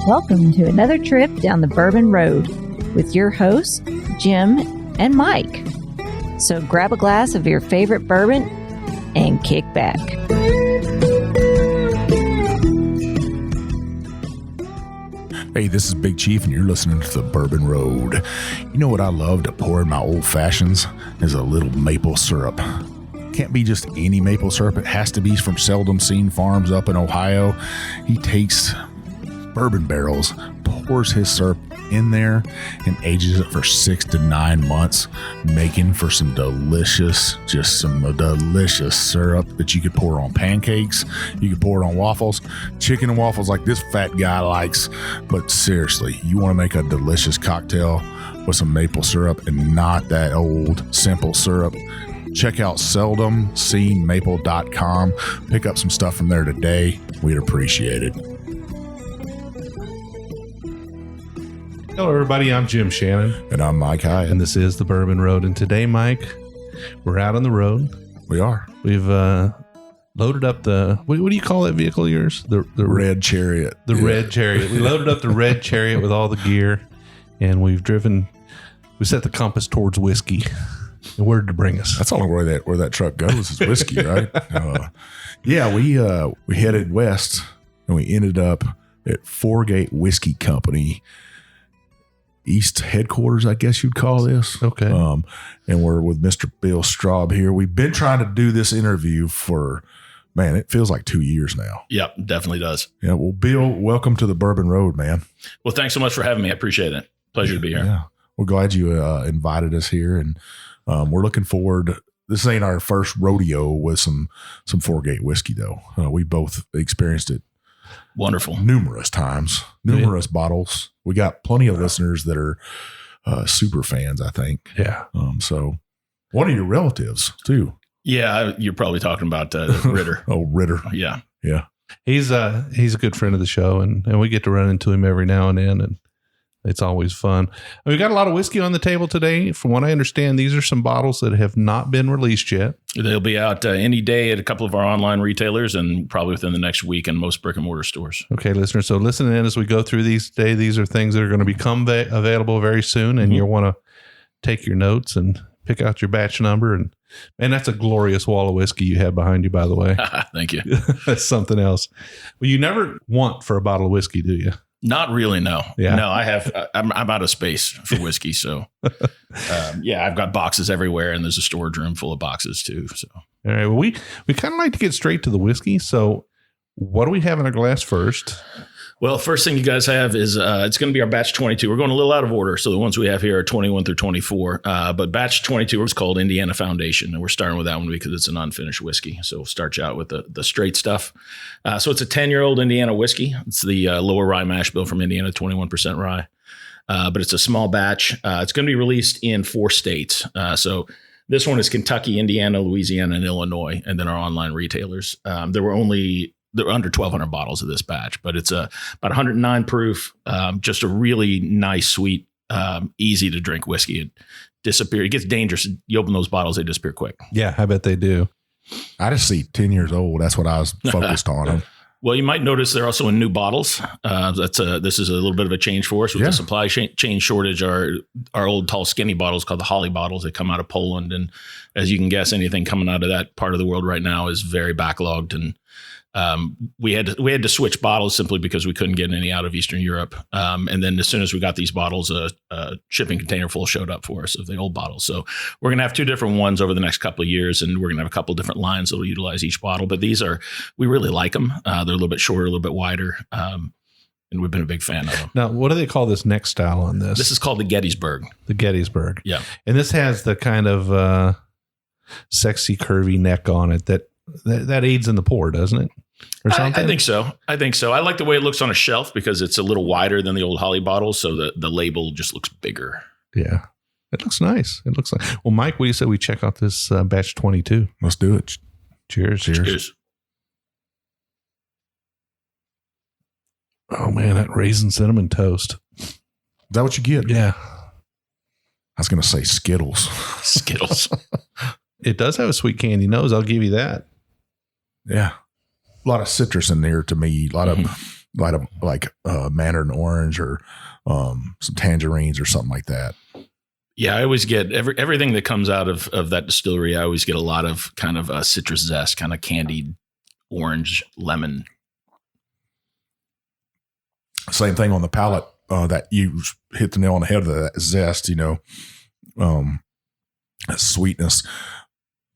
Welcome to another trip down the Bourbon Road with your hosts, Jim and Mike. So grab a glass of your favorite bourbon and kick back. Hey, this is Big Chief, and you're listening to the Bourbon Road. You know what I love to pour in my old fashions is a little maple syrup. Can't be just any maple syrup. It has to be from Seldom Seen Farms up in Ohio. He takes bourbon barrels, pours his syrup in there, and ages it for 6 to 9 months, making for some delicious syrup that you could pour on pancakes. You could pour it on waffles, chicken and waffles like this fat guy likes. But seriously, you want to make a delicious cocktail with some maple syrup and not that old simple syrup. Check out seldomseenmaple.com. Pick up some stuff from there today. We'd appreciate it. Hello, everybody. I'm Jim Shannon. And I'm Mike Hyatt. And this is the Bourbon Road. And today, Mike, we're out on the road. We are. We've loaded up the, what do you call that vehicle of yours? The Red Chariot. The Red Chariot. We loaded up the Red Chariot with all the gear, and we set the compass towards whiskey. And where did it bring us? That's all where that truck goes is whiskey, right? We headed west, and we ended up at Foregate Whiskey Company, East headquarters, I guess you'd call this. Okay. And we're with Mr. Bill Straub here. We've been trying to do this interview for, man, it feels like 2 years now. Yep, definitely does. Yeah. Well, Bill, welcome to the Bourbon Road, man. Well, thanks so much for having me. I appreciate it. Pleasure to be here. Yeah. We're glad you invited us here, and we're looking forward. This ain't our first rodeo with some Foregate whiskey, though. We both experienced it. Wonderful. Numerous times, bottles. We got plenty of listeners that are super fans, I think. Yeah. So one of your relatives too. Yeah. You're probably talking about Ritter. Oh, Ritter. Yeah. Yeah. He's a good friend of the show, and we get to run into him every now and then, and it's always fun. We've got a lot of whiskey on the table today. From what I understand, these are some bottles that have not been released yet. They'll be out any day at a couple of our online retailers and probably within the next week in most brick and mortar stores. Okay, listeners. So listen in as we go through these today. These are things that are going to become available very soon, and you'll want to take your notes and pick out your batch number. And that's a glorious wall of whiskey you have behind you, by the way. Thank you. That's something else. Well, you never want for a bottle of whiskey, do you? Not really, no. Yeah. No, I have. I'm out of space for whiskey, so I've got boxes everywhere, and there's a storage room full of boxes too. So, all right. Well, we kind of like to get straight to the whiskey. So, what do we have in our glass first? Well, first thing you guys have is it's going to be our batch 22. We're going a little out of order, so the ones we have here are 21 through 24. But batch 22 is called Indiana Foundation, and we're starting with that one because it's an unfinished whiskey. So we'll start you out with the straight stuff. So it's a 10-year-old Indiana whiskey. It's the lower rye mash bill from Indiana, 21% rye. But it's a small batch. It's going to be released in 4 states. So this one is Kentucky, Indiana, Louisiana, and Illinois, and then our online retailers. There were under 1,200 bottles of this batch, but it's about 109 proof, just a really nice, sweet, easy to drink whiskey. It disappears. It gets dangerous. You open those bottles, they disappear quick. Yeah, I bet they do. I just see 10 years old. That's what I was focused on. Well, you might notice they're also in new bottles. This is a little bit of a change for us with the supply chain shortage. Our old tall skinny bottles called the Holly bottles. They come out of Poland, and as you can guess, anything coming out of that part of the world right now is very backlogged, and we had to switch bottles simply because we couldn't get any out of Eastern Europe. And then as soon as we got these bottles, a shipping container full showed up for us of the old bottles. So we're going to have 2 different ones over the next couple of years, and we're going to have a couple of different lines that will utilize each bottle. But we really like them. They're a little bit shorter, a little bit wider. And we've been a big fan of them. Now, what do they call this next style on this? This is called the Gettysburg. The Gettysburg. Yeah. And this has the kind of sexy, curvy neck on it that aids in the pour, doesn't it? Or something? I think so. I like the way it looks on a shelf because it's a little wider than the old Holly bottles, so the label just looks bigger. Yeah. It looks nice. Well, Mike, what do you say we check out this batch 22? Let's do it. Cheers. Cheers. Oh, man, that raisin cinnamon toast. Is that what you get? Yeah. I was going to say Skittles. Skittles. It does have a sweet candy nose. I'll give you that. Yeah. A lot of citrus in there to me. A lot of like mandarin orange or some tangerines or something like that. Yeah, I always get everything that comes out of that distillery. I always get a lot of kind of citrus zest, kind of candied orange, lemon. Same thing on the palate. That you hit the nail on the head of that zest. That sweetness.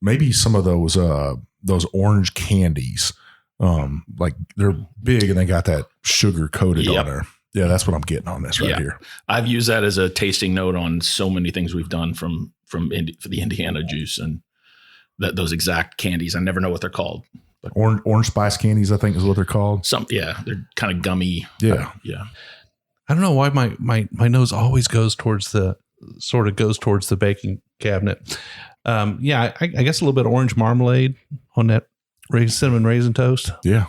Maybe some of those orange candies. Like they're big and they got that sugar coated on there. Yeah, that's what I'm getting on this right here. I've used that as a tasting note on so many things we've done for the Indiana juice and those exact candies. I never know what they're called. But orange spice candies, I think is what they're called. They're kind of gummy. Yeah. I don't know why my nose always goes towards the baking cabinet. I guess a little bit of orange marmalade on that cinnamon raisin toast. Yeah.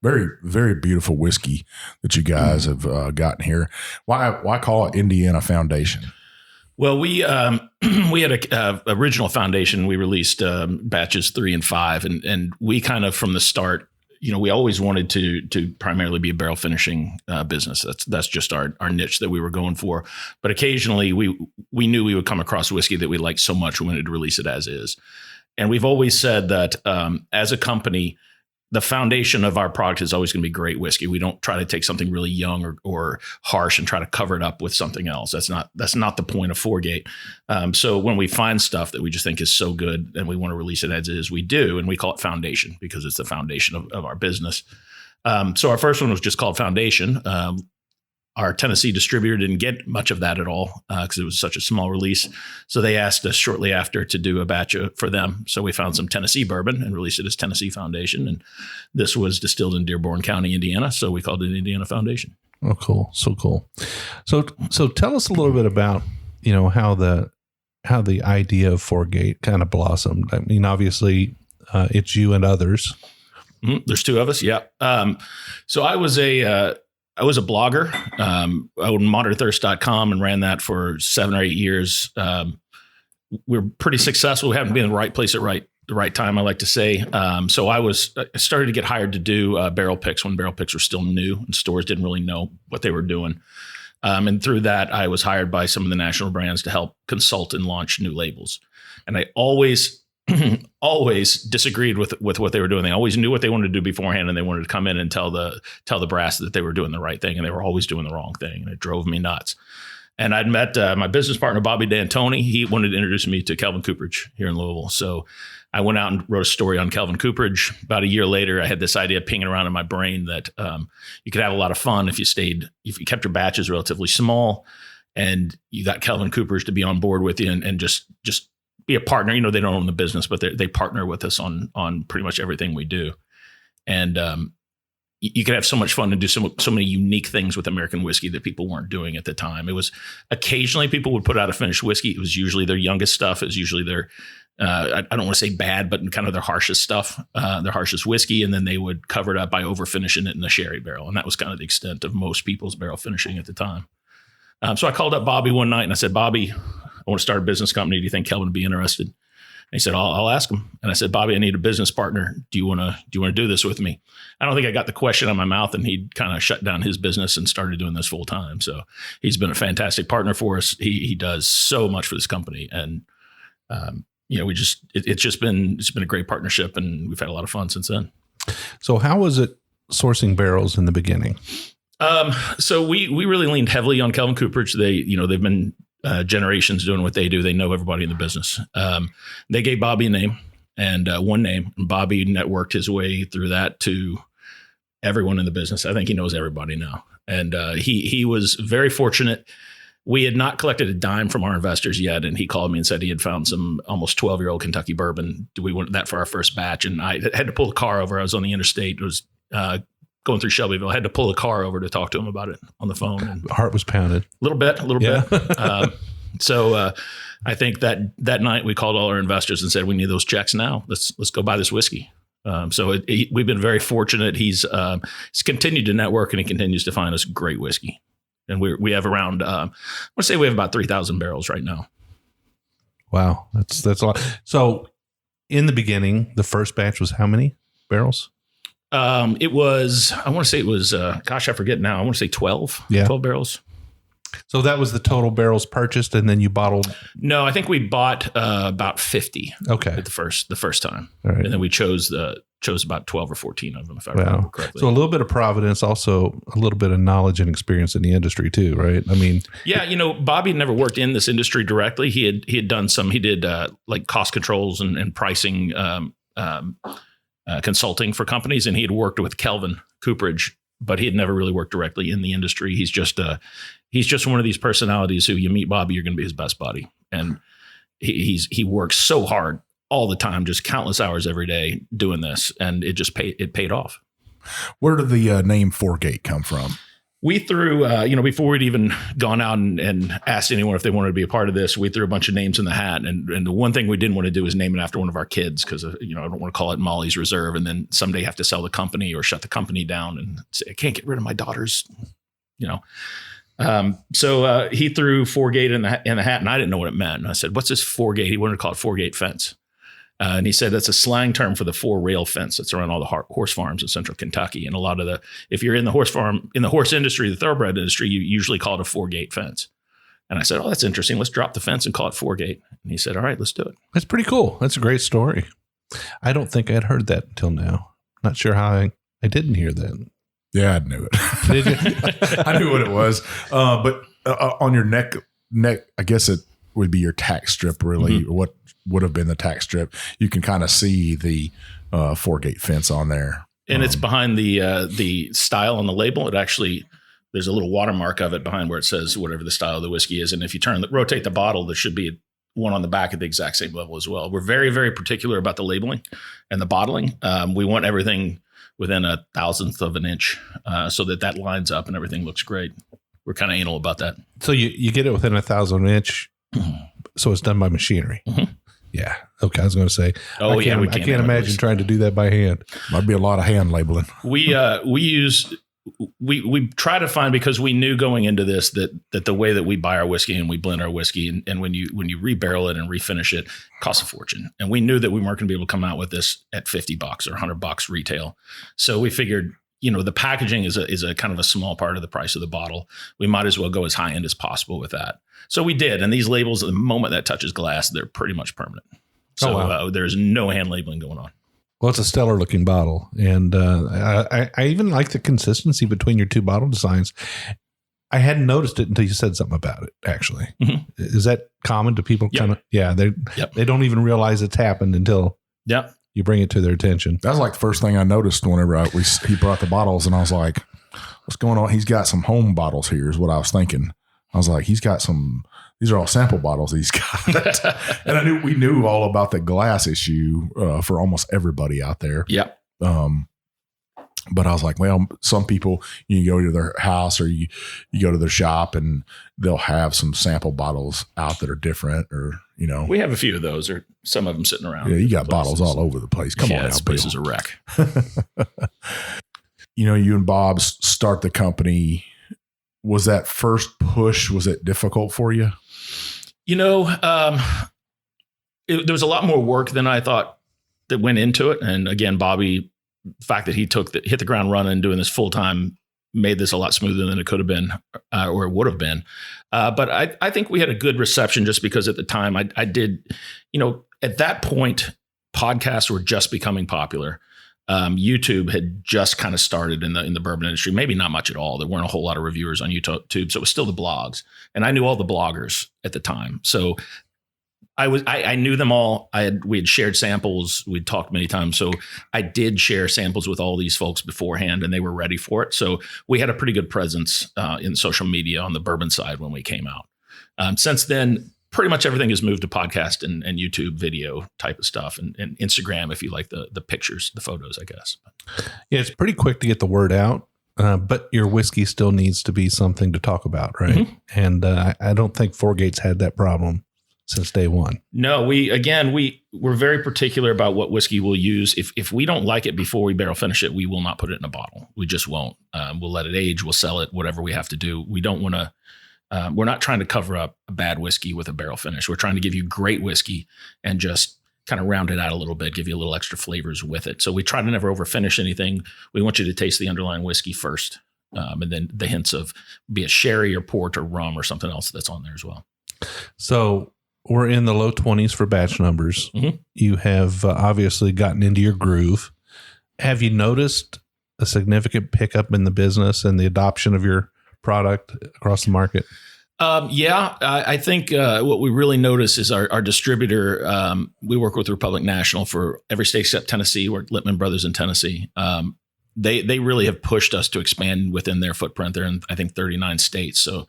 Very, very beautiful whiskey that you guys have gotten here. Why call it Indiana Foundation? Well, we had a original foundation. We released batches 3 and 5, and we kind of from the start, we always wanted to primarily be a barrel finishing business. That's just our niche that we were going for. But occasionally, we knew we would come across whiskey that we liked so much we wanted to release it as is. And we've always said that as a company, the foundation of our product is always going to be great whiskey. We don't try to take something really young or harsh and try to cover it up with something else. That's not the point of Foregate. So when we find stuff that we just think is so good and we want to release it as is, we do, and we call it Foundation because it's the foundation of our business. So our first one was just called Foundation. Our Tennessee distributor didn't get much of that at all because it was such a small release. So they asked us shortly after to do a batch for them. So we found some Tennessee bourbon and released it as Tennessee Foundation. And this was distilled in Dearborn County, Indiana. So we called it Indiana Foundation. Oh, cool. So cool. So tell us a little bit about, how the idea of Foregate kind of blossomed. I mean, obviously it's you and others. Mm-hmm. There's 2 of us. Yeah. So I was a blogger. I owned modernthirst.com and ran that for 7 or 8 years. We're pretty successful. We haven't been in the right place at the right time, I like to say. So I started to get hired to do barrel picks when barrel picks were still new and stores didn't really know what they were doing. And through that, I was hired by some of the national brands to help consult and launch new labels. And I always disagreed with what they were doing. They always knew what they wanted to do beforehand, and they wanted to come in and tell the brass that they were doing the right thing, and they were always doing the wrong thing, and it drove me nuts. And I'd met my business partner, Bobby D'Antoni. He wanted to introduce me to Kelvin Cooperage here in Louisville. So I went out and wrote a story on Kelvin Cooperage. About a year later, I had this idea pinging around in my brain that you could have a lot of fun if you kept your batches relatively small, and you got Kelvin Cooperage to be on board with you and just be a partner. They don't own the business, but they partner with us on pretty much everything we do. And you could have so much fun and do so many unique things with American whiskey that people weren't doing at the time. It was occasionally people would put out a finished whiskey. It was usually their youngest stuff. It was usually their, I don't want to say bad, but kind of their harshest stuff, their harshest whiskey. And then they would cover it up by over finishing it in a sherry barrel. And that was kind of the extent of most people's barrel finishing at the time. So I called up Bobby one night and I said, Bobby, I want to start a business company. Do you think Kelvin would be interested? And he said, I'll ask him. And I said, Bobby, I need a business partner. Do you want to do this with me? I don't think I got the question out of my mouth, and he kind of shut down his business and started doing this full time. So he's been a fantastic partner for us. He does so much for this company. And, it's been a great partnership, and we've had a lot of fun since then. So how was it sourcing barrels in the beginning? So we really leaned heavily on Kelvin Cooperage. They've been generations doing what they do. They know everybody in the business. They gave Bobby a name and one name, and Bobby networked his way through that to everyone in the business. I think he knows everybody now. And he was very fortunate. We had not collected a dime from our investors yet, and he called me and said he had found some almost 12-year-old Kentucky bourbon. We wanted that for our first batch, and I had to pull the car over. I was on the interstate. It was going through Shelbyville. I had to pull the car over to talk to him about it on the phone. And heart was pounded. A little bit. So I think that night we called all our investors and said, we need those checks now. Let's go buy this whiskey. We've been very fortunate. He's continued to network, and he continues to find us great whiskey. And we have around, I want to say we have about 3,000 barrels right now. Wow. That's a lot. So in the beginning, the first batch was how many barrels? It was, I want to say it was, gosh, I forget now. I want to say 12 barrels. So that was the total barrels purchased, and then you bottled? No, I think we bought about 50. Okay. At the first time. All right. And then we chose about 12 or 14 of them, if I remember correctly. So a little bit of providence, also a little bit of knowledge and experience in the industry too, right? I mean, yeah, Bobby had never worked in this industry directly. He had done some. He did like cost controls and pricing consulting for companies, and he had worked with Kelvin Cooperage, but he had never really worked directly in the industry. He's just one of these personalities who you meet Bobby, you're going to be his best buddy. And he works so hard all the time, just countless hours every day doing this. And it just paid off. Where did the name Foregate come from? We threw, before we'd even gone out and asked anyone if they wanted to be a part of this, we threw a bunch of names in the hat. And the one thing we didn't want to do is name it after one of our kids, because, I don't want to call it Molly's Reserve and then someday have to sell the company or shut the company down and say, I can't get rid of my daughters, So he threw Foregate in the hat, and I didn't know what it meant. And I said, what's this Foregate? He wanted to call it Foregate fence. And he said that's a slang term for the 4-rail fence that's around all the horse farms in central Kentucky. And a lot of if you're in the horse industry, the thoroughbred industry, you usually call it a 4-gate fence. And I said, oh, that's interesting. Let's drop the fence and call it Foregate. And he said, all right, let's do it. That's pretty cool. That's a great story. I don't think I had heard that until now. Not sure how I didn't hear that. Yeah, I knew it. Did you? I knew what it was. But on your neck, I guess it would be your tack strip, really. Mm-hmm. What would have been the tack strip? You can kind of see the 4-gate fence on there. And it's behind the style on the label. It actually, there's a little watermark of it behind where it says whatever the style of the whiskey is. And if you rotate the bottle, there should be one on the back at the exact same level as well. We're very, very particular about the labeling and the bottling. We want everything within 1,000th of an inch so that lines up and everything looks great. We're kind of anal about that. So you get it within 1,000 inch. Mm-hmm. So it's done by machinery. Mm-hmm. Yeah. Okay. I was going to say, I can't imagine trying to do that by hand. Might be a lot of hand labeling. We try to find, because we knew going into this that the way that we buy our whiskey and we blend our whiskey and when you rebarrel it and refinish it costs a fortune. And we knew that we weren't going to be able to come out with this at $50 or $100 retail. So we figured, the packaging is a kind of a small part of the price of the bottle. We might as well go as high end as possible with that. So we did. And these labels, the moment that touches glass, they're pretty much permanent. So there's no hand labeling going on. Well, it's a stellar looking bottle. And I even like the consistency between your two bottle designs. I hadn't noticed it until you said something about it, actually. Mm-hmm. Is that common to people? Yep. They don't even realize it's happened until you bring it to their attention. That was like the first thing I noticed whenever he brought the bottles, and I was like, what's going on? He's got some home bottles here is what I was thinking. I was like, he's got some, these are all sample bottles he's got. And we knew all about the glass issue for almost everybody out there. Yeah. But I was like, well, some people, you go to their house or you go to their shop and they'll have some sample bottles out that are different, or, We have a few of those, or some of them sitting around. Yeah, you got bottles all over the place. Come on now, this place is a wreck. You and Bob start the company. Was that first push, was it difficult for you? There was a lot more work than I thought that went into it. And again, Bobby, the fact that he hit the ground running doing this full time made this a lot smoother than it could have been or it would have been. But I think we had a good reception just because at the time I did, at that point, podcasts were just becoming popular. YouTube had just kind of started in the bourbon industry, maybe not much at all. There weren't a whole lot of reviewers on YouTube. So it was still the blogs, and I knew all the bloggers at the time. So I knew them all. We had shared samples. We'd talked many times. So I did share samples with all these folks beforehand, and they were ready for it. So we had a pretty good presence in social media on the bourbon side when we came out. Since then, pretty much everything has moved to podcast and YouTube video type of stuff, and Instagram, if you like the pictures, the photos, I guess. Yeah, it's pretty quick to get the word out, but your whiskey still needs to be something to talk about, right? Mm-hmm. And I don't think Foregate's had that problem since day one. No, we're very particular about what whiskey we'll use. If we don't like it before we barrel finish it, we will not put it in a bottle. We just won't. We'll let it age. We'll sell it, whatever we have to do. We don't want to. We're not trying to cover up a bad whiskey with a barrel finish. We're trying to give you great whiskey and just kind of round it out a little bit, give you a little extra flavors with it. So we try to never over finish anything. We want you to taste the underlying whiskey first, and then the hints of be it sherry or port or rum or something else that's on there as well. So we're in the low 20s for batch numbers. Mm-hmm. You have obviously gotten into your groove. Have you noticed a significant pickup in the business and the adoption of your product across the market? I think what we really notice is our distributor. We work with Republic National for every state except Tennessee. We're Littman Brothers in Tennessee. They really have pushed us to expand within their footprint. They're in, I think, 39 states. So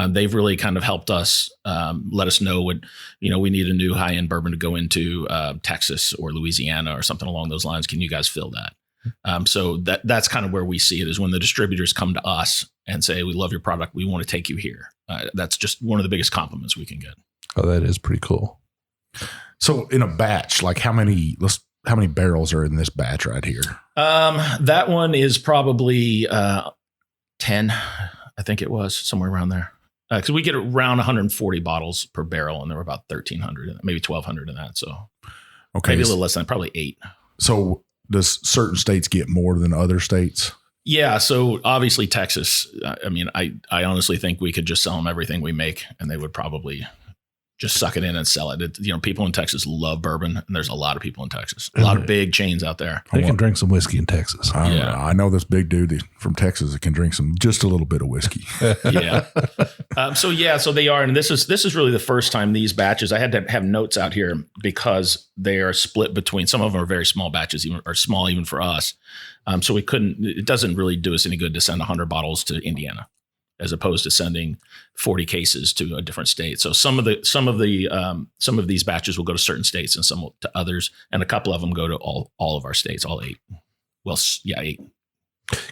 they've really kind of helped us, let us know what, we need a new high-end bourbon to go into Texas or Louisiana or something along those lines. Can you guys fill that? So that's kind of where we see it, is when the distributors come to us and say, we love your product, we want to take you here. That's just one of the biggest compliments we can get. Oh, that is pretty cool. So in a batch, like how many barrels are in this batch right here? That one is probably 10. I think it was somewhere around there. Because we get around 140 bottles per barrel, and there were about 1,300, maybe 1,200 in that. So maybe a little less than that, probably 8. So does certain states get more than other states? Yeah. So obviously Texas, I honestly think we could just sell them everything we make, and they would probably just suck it in and sell it. People in Texas love bourbon, and there's a lot of people in Texas, a lot of big chains out there. They can drink some whiskey in Texas. I know this big dude from Texas that can drink just a little bit of whiskey. Yeah. So they are. And this is really the first time these batches, I had to have notes out here because they are split between, some of them are very small batches, or small even for us. So it doesn't really do us any good to send 100 bottles to Indiana, as opposed to sending 40 cases to a different state. So some of these batches will go to certain states and some to others, and a couple of them go to all of our states, all 8. Well, yeah, 8.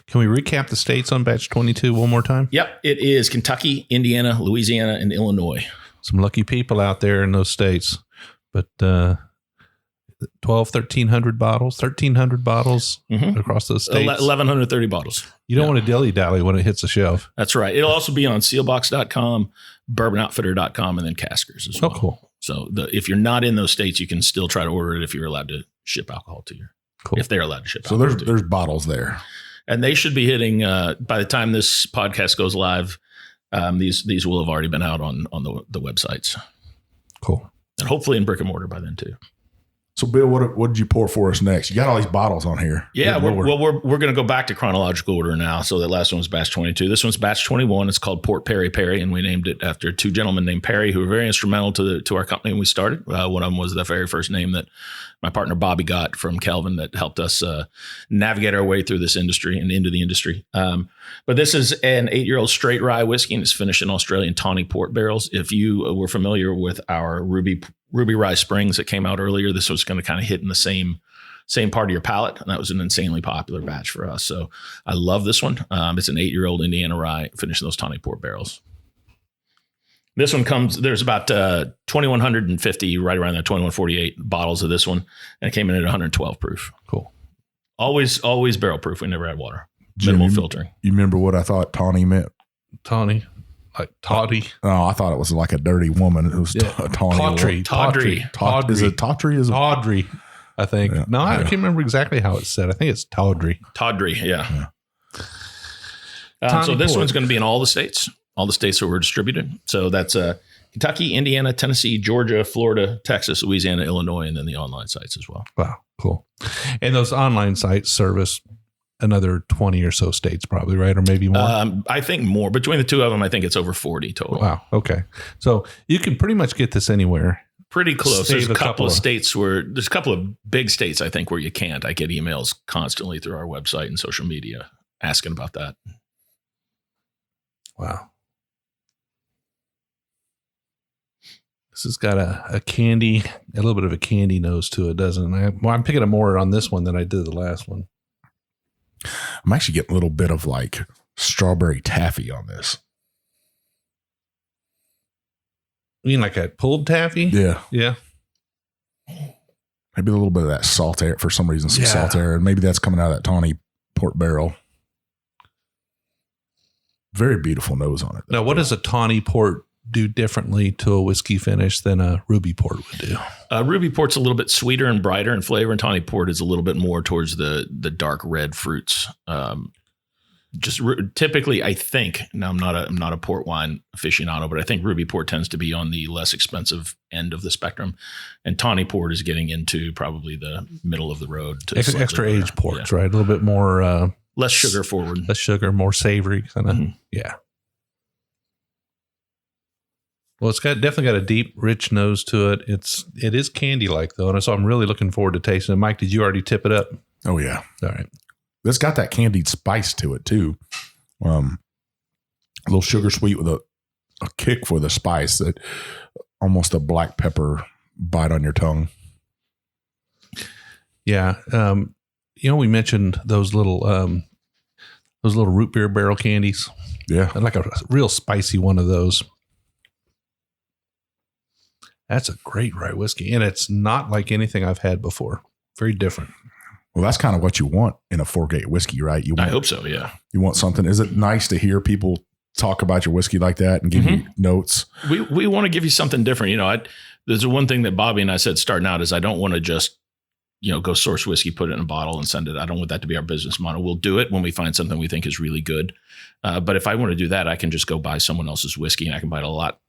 Can we recap the states on batch 22 one more time? Yep, it is Kentucky, Indiana, Louisiana, and Illinois. Some lucky people out there in those states, but 1,300 bottles across those states. 1,130 bottles. You don't want to dilly-dally when it hits the shelf. That's right. It'll also be on sealbox.com, bourbonoutfitter.com, and then Caskers as well. Oh, cool. So if you're not in those states, you can still try to order it if you're allowed to ship alcohol to you. Cool. If they're allowed to ship so alcohol. So there's bottles there. And they should be hitting, by the time this podcast goes live, these will have already been out on the websites. Cool. And hopefully in brick and mortar by then too. So, Bill, what did you pour for us next? You got all these bottles on here. Yeah, we're going to go back to chronological order now. So that last one was batch 22. This one's batch 21. It's called Port Perry Perry, and we named it after 2 gentlemen named Perry who were very instrumental to our company when we started. One of them was the very first name that my partner Bobby got from Kelvin that helped us navigate our way through this industry and into the industry. But this is an 8-year-old straight rye whiskey, and it's finished in Australian tawny port barrels. If you were familiar with our Ruby Rye Springs that came out earlier, this was going to kind of hit in the same part of your palate, and that was an insanely popular batch for us. So I love this one. It's an 8-year-old Indiana rye finished in those tawny port barrels. This one there's about 2,150, right around that 2,148 bottles of this one, and it came in at 112 proof. Cool. Always barrel proof. We never had water. Jim, Minimal filtering. You remember what I thought tawny meant? Tawny. Like tawdry. Oh, I thought it was like a dirty woman. It was tawny. Tawdry. Is it tawdry? Tawdry, I think. Yeah, I can't remember exactly how it's said. I think it's tawdry. Tawdry, yeah. So this one's going to be in all the states that were distributed. So that's Kentucky, Indiana, Tennessee, Georgia, Florida, Texas, Louisiana, Illinois, and then the online sites as well. Wow, cool. And those online sites service another 20 or so states probably, right? Or maybe more? I think more. Between the two of them, I think it's over 40 total. Wow. Okay. So you can pretty much get this anywhere. Pretty close. There's a couple of states there's a couple of big states, I think, where you can't. I get emails constantly through our website and social media asking about that. Wow. This has got a little bit of a candy nose to it, doesn't it? I'm picking up more on this one than I did the last one. I'm actually getting a little bit of like strawberry taffy on this. You mean like a pulled taffy? Yeah. Yeah. Maybe a little bit of that salt air for some reason, salt air. And maybe that's coming out of that tawny port barrel. Very beautiful nose on it. Now, what does a tawny port do differently to a whiskey finish than a ruby port would do? Ruby port's a little bit sweeter and brighter in flavor, and tawny port is a little bit more towards the dark red fruits. Typically, I think, now I'm not a port wine aficionado, but I think ruby port tends to be on the less expensive end of the spectrum, and tawny port is getting into probably the middle of the road. To Extra age ports, right? A little bit more less sugar forward, less sugar, more savory kind of. Mm-hmm. Yeah. Well, it's definitely got a deep, rich nose to it. It is candy like though, and so I'm really looking forward to tasting it. Mike, did you already tip it up? Oh yeah. All right. It's got that candied spice to it too. A little sugar sweet with a kick for the spice, that almost a black pepper bite on your tongue. Yeah. We mentioned those little root beer barrel candies. Yeah. I'd like a real spicy one of those. That's a great rye whiskey. And it's not like anything I've had before. Very different. Well, that's kind of what you want in a 4-gate whiskey, right? I hope so, yeah. You want something. Is it nice to hear people talk about your whiskey like that and give you notes? We want to give you something different. There's one thing that Bobby and I said starting out is I don't want to just, go source whiskey, put it in a bottle and send it. I don't want that to be our business model. We'll do it when we find something we think is really good. But if I want to do that, I can just go buy someone else's whiskey and I can buy it a lot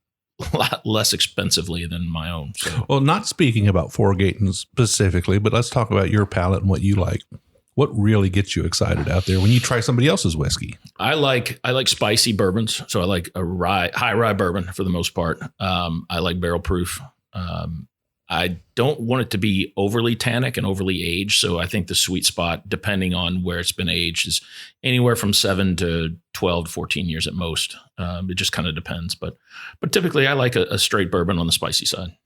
less expensively than my own. So. Well, not speaking about 4-gate specifically, but let's talk about your palate and what you like. What really gets you excited out there when you try somebody else's whiskey? I like spicy bourbons. So I like a high rye bourbon for the most part. I like barrel proof. I don't want it to be overly tannic and overly aged. So I think the sweet spot, depending on where it's been aged, is anywhere from 7 to 12 to 14 years at most. It just kind of depends. But typically I like a straight bourbon on the spicy side.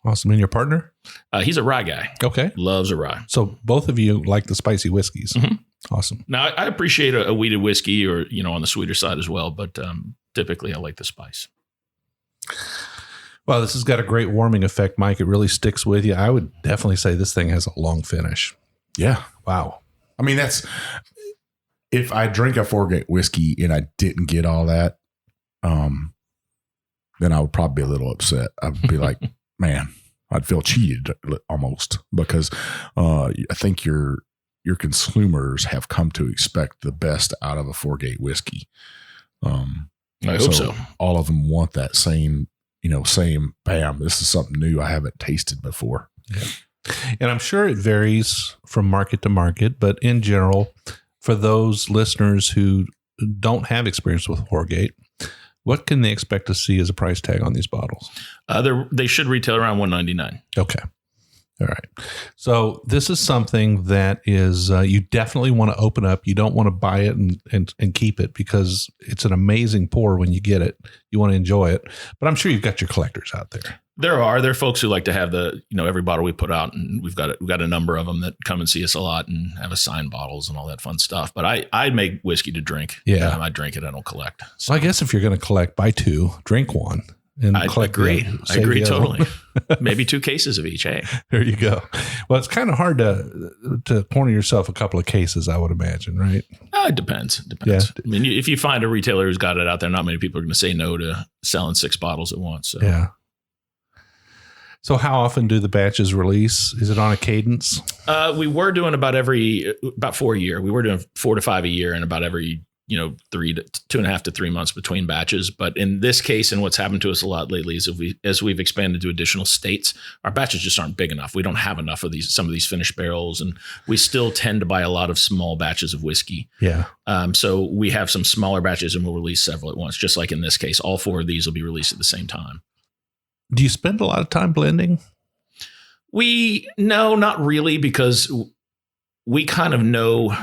Awesome. And your partner? He's a rye guy. Okay. Loves a rye. So both of you like the spicy whiskeys. Mm-hmm. Awesome. Now I appreciate a wheated whiskey or, on the sweeter side as well. But typically I like the spice. Well, this has got a great warming effect, Mike. It really sticks with you. I would definitely say this thing has a long finish. Yeah. Wow. I mean, if I drink a 4-gate whiskey and I didn't get all that, then I would probably be a little upset. I'd be like, man, I'd feel cheated almost, because I think your consumers have come to expect the best out of a 4-gate whiskey. I hope so. All of them want that same bam, this is something new I haven't tasted before. Yeah. And I'm sure it varies from market to market, but in general, for those listeners who don't have experience with 4-gate, what can they expect to see as a price tag on these bottles? They should retail around $199. Okay. All right. So this is something that is you definitely want to open up. You don't want to buy it and keep it, because it's an amazing pour when you get it. You want to enjoy it. But I'm sure you've got your collectors out there. There are folks who like to have every bottle we put out, and we've got a number of them that come and see us a lot and have us sign bottles and all that fun stuff. But I make whiskey to drink. Yeah. I drink it. I don't collect. So I guess if you're going to collect, buy 2, drink 1. And I agree. I agree totally. Maybe 2 cases of each. Hey, there you go. Well, it's kind of hard to corner yourself a couple of cases, I would imagine, right? It depends. Yeah. I mean, if you find a retailer who's got it out there, not many people are going to say no to selling 6 bottles at once. So. Yeah. So how often do the batches release? Is it on a cadence? We were doing about 4 a year. We were doing 4 to 5 a year, and about every 2.5 to 3 months between batches. But in this case, and what's happened to us a lot lately is as we've expanded to additional states, our batches just aren't big enough. We don't have enough of some of these finished barrels, and we still tend to buy a lot of small batches of whiskey. Yeah. So we have some smaller batches, and we'll release several at once. Just like in this case, all 4 of these will be released at the same time. Do you spend a lot of time blending? No, not really, because we kind of know.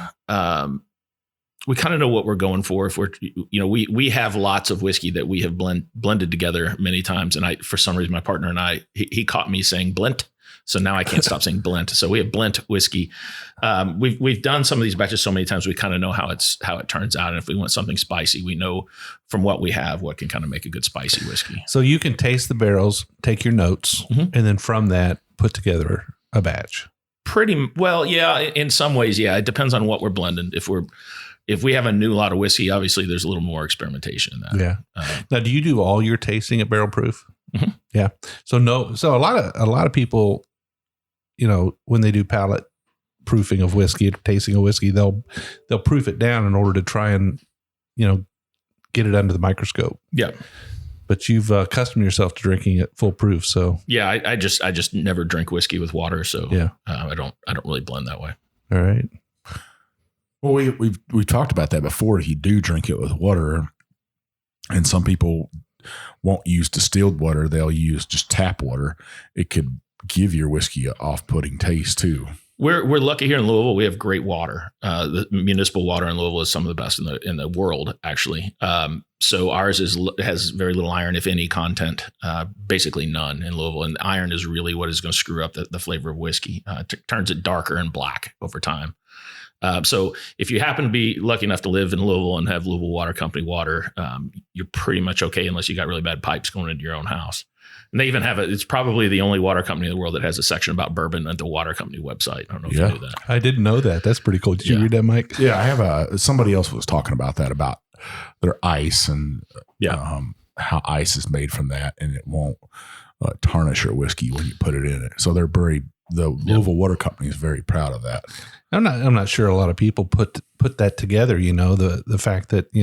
We kind of know what we're going for. If we have lots of whiskey that we have blended together many times. And for some reason, my partner and he caught me saying blend. So now I can't stop saying blend. So we have blend whiskey. We've done some of these batches so many times, we kind of know how it turns out. And if we want something spicy, we know from what we have, what can kind of make a good spicy whiskey. So you can taste the barrels, take your notes, and then from that, put together a batch. Pretty well. Yeah. In some ways. Yeah. It depends on what we're blending. If we're if we have a new lot of whiskey, obviously there's a little more experimentation in that. Yeah. Now, do you do all your tasting at Barrel Proof? Mm-hmm. Yeah. So a lot of people, when they do palate proofing of whiskey, tasting of whiskey, they'll proof it down in order to try and, get it under the microscope. Yeah. But you've accustomed yourself to drinking it full proof. So yeah, I just never drink whiskey with water. So yeah, I don't really blend that way. All right. Well, we've talked about that before. You do drink it with water, and some people won't use distilled water. They'll use just tap water. It could give your whiskey an off-putting taste too. We're lucky here in Louisville. We have great water. The municipal water in Louisville is some of the best in the world, actually. So ours has very little iron, if any, content. Basically none in Louisville. And iron is really what is going to screw up the flavor of whiskey. Turns it darker and black over time. So if you happen to be lucky enough to live in Louisville and have Louisville Water Company water, you're pretty much okay unless you got really bad pipes going into your own house. And they even have it's probably the only water company in the world that has a section about bourbon at the water company website. I don't know if you knew that. I didn't know that. That's pretty cool. Did you read that, Mike? Yeah, I have somebody else was talking about that, about their ice and how ice is made from that, and it won't tarnish your whiskey when you put it in it. So the Louisville Water Company is very proud of that. I'm not sure a lot of people put that together. The fact that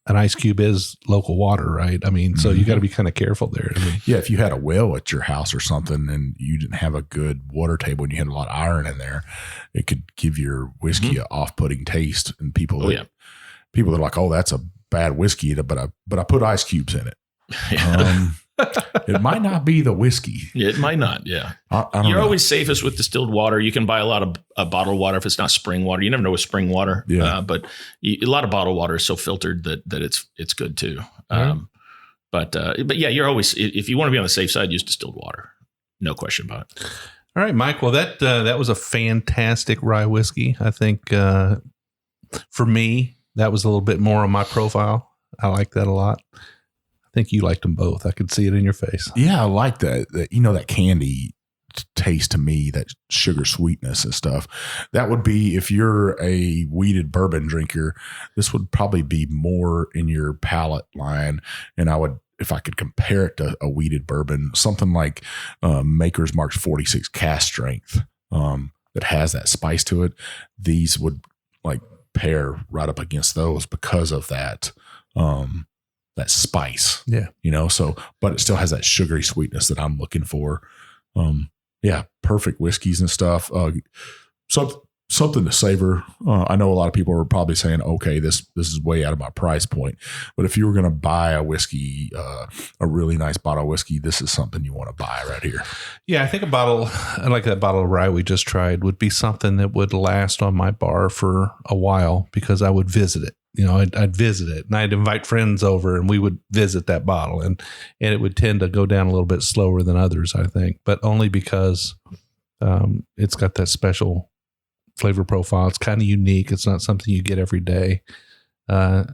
an ice cube is local water, right? I mean, so you got to be kind of careful there. Yeah, if you had a well at your house or something and you didn't have a good water table and you had a lot of iron in there, it could give your whiskey an off-putting taste. And people that are like, oh, that's a bad whiskey, but I put ice cubes in it. It might not be the whiskey. It might not. Yeah. I don't You're know. always safest with distilled water. You can buy a lot of bottled water if it's not spring water. You never know with spring water. Yeah. But a lot of bottled water is so filtered that it's good too. But yeah, you're always, if you want to be on the safe side, use distilled water. No question about it. All right, Mike. Well, that was a fantastic rye whiskey. I think for me, that was a little bit more on my profile. I like that a lot. I think you liked them both. I could see it in your face. Yeah, I like that. That candy taste to me, that sugar sweetness and stuff. That would be, if you're a weeded bourbon drinker, this would probably be more in your palate line. And if I could compare it to a weeded bourbon, something like Maker's Mark's 46 cask strength that has that spice to it, these would like pair right up against those because of that. That spice, but it still has that sugary sweetness that I'm looking for. Perfect whiskeys and stuff. Something to savor. I know a lot of people are probably saying, okay, this is way out of my price point. But if you were going to buy a whiskey, a really nice bottle of whiskey, this is something you want to buy right here. Yeah, I think a bottle, like that bottle of rye we just tried, would be something that would last on my bar for a while because I would visit it. I'd visit it and I'd invite friends over and we would visit that bottle and it would tend to go down a little bit slower than others, I think, but only because it's got that special flavor profile. It's kind of unique. It's not something you get every day. I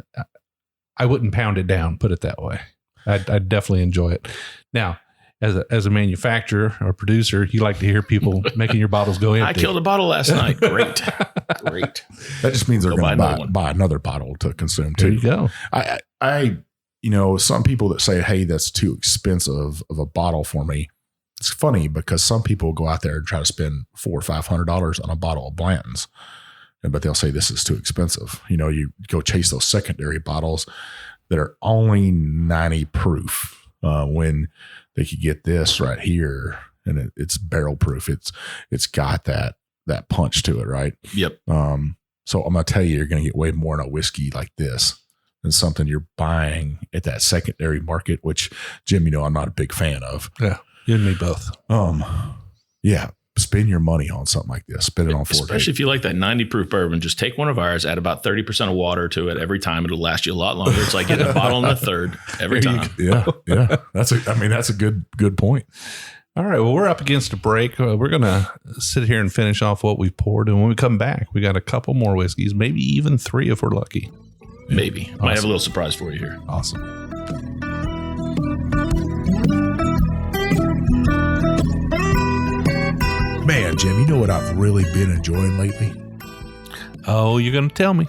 wouldn't pound it down, put it that way. I'd definitely enjoy it. Now, as a manufacturer or producer, you like to hear people making your bottles go empty. I killed a bottle last night. Great. That just means they're going to buy another bottle to consume too. There you go. Some people that say, hey, that's too expensive of a bottle for me. It's funny because some people go out there and try to spend $400 or $500 on a bottle of Blanton's, but they'll say this is too expensive. You go chase those secondary bottles that are only 90 proof when they could get this right here, and it's barrel proof. It's got that punch to it, right? Yep. So I'm gonna tell you, you're gonna get way more in a whiskey like this than something you're buying at that secondary market, which, Jim, I'm not a big fan of. Yeah, you and me both. Yeah. Spend your money on something like this. Spend it on 4 days. Especially if you like that 90 proof bourbon, just take one of ours, add about 30% of water to it every time. It'll last you a lot longer. It's like getting a bottle in the third every time. Yeah. That's a good point. All right. Well, we're up against a break. We're going to sit here and finish off what we've poured. And when we come back, we got a couple more whiskeys, maybe even 3 if we're lucky. Maybe. Awesome. Might have a little surprise for you here. Awesome. Man, Jim, you know what I've really been enjoying lately? Oh, you're going to tell me.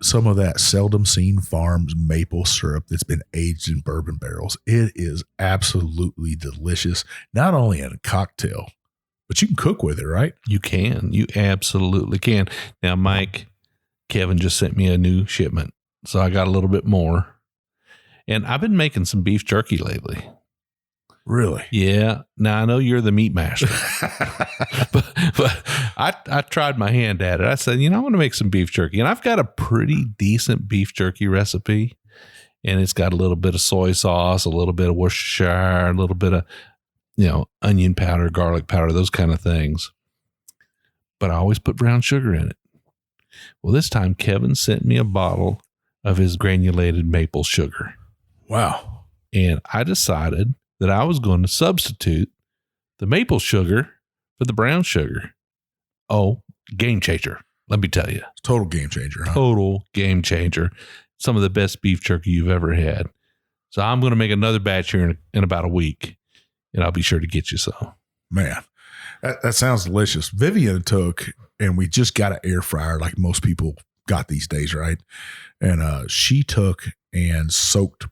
some of that Seldom Seen Farms maple syrup that's been aged in bourbon barrels. It is absolutely delicious, not only in a cocktail, but you can cook with it, right? You can. You absolutely can. Now, Mike, Kevin just sent me a new shipment, so I got a little bit more. And I've been making some beef jerky lately. Really? Yeah. Now, I know you're the meat master, but I tried my hand at it. I said, I want to make some beef jerky. And I've got a pretty decent beef jerky recipe. And it's got a little bit of soy sauce, a little bit of Worcestershire, a little bit of, onion powder, garlic powder, those kind of things. But I always put brown sugar in it. Well, this time Kevin sent me a bottle of his granulated maple sugar. Wow. And I decided that I was going to substitute the maple sugar for the brown sugar. Oh, game changer. Let me tell you. Total game changer, huh? Total game changer. Some of the best beef jerky you've ever had. So I'm going to make another batch here in about a week, and I'll be sure to get you some. Man, that sounds delicious. Vivian took, and we just got an air fryer like most people got these days, right? And she took and soaked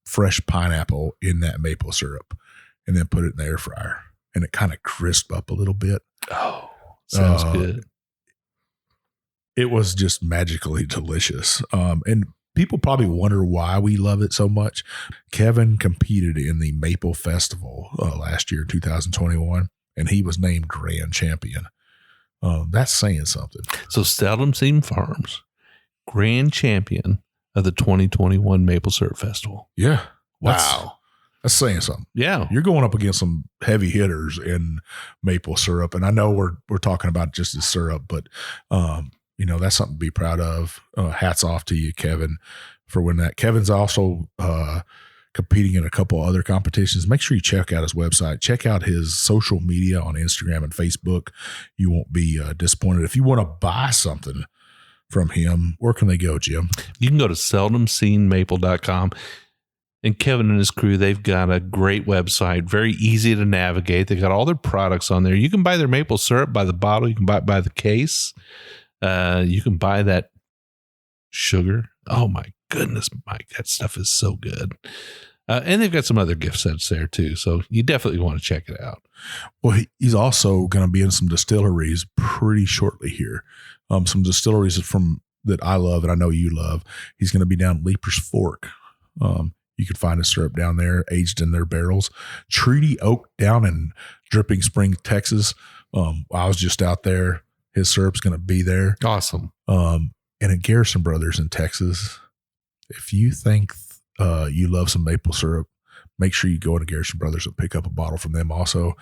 fresh pineapple in that maple syrup and then put it in the air fryer, and it kind of crisped up a little bit. Oh, sounds good. It was just magically delicious. And people probably wonder why we love it so much. Kevin competed in the Maple Festival last year, 2021, and he was named grand champion. That's saying something. So Seldom Seen Farms, grand champion of the 2021 Maple Syrup Festival. Yeah. Wow. That's saying something. Yeah. You're going up against some heavy hitters in maple syrup. And I know we're talking about just the syrup, but, that's something to be proud of. Hats off to you, Kevin, for winning that. Kevin's also competing in a couple other competitions. Make sure you check out his website. Check out his social media on Instagram and Facebook. You won't be disappointed. If you want to buy something from him, where can they go, Jim? You can go to seldomseenmaple.com. And Kevin and his crew, they've got a great website, very easy to navigate. They got all their products on there. You can buy their maple syrup by the bottle. You can buy it by the case. You can buy that sugar. Oh my goodness, Mike, that stuff is so good. And they've got some other gift sets there too. So you definitely want to check it out. Well, he's also going to be in some distilleries pretty shortly here. Some distilleries that I love and I know you love. He's going to be down Leaper's Fork. You can find a syrup down there aged in their barrels. Treaty Oak down in Dripping Spring, Texas. I was just out there. His syrup's going to be there. Awesome. And at Garrison Brothers in Texas, if you think you love some maple syrup, make sure you go to Garrison Brothers and pick up a bottle from them also.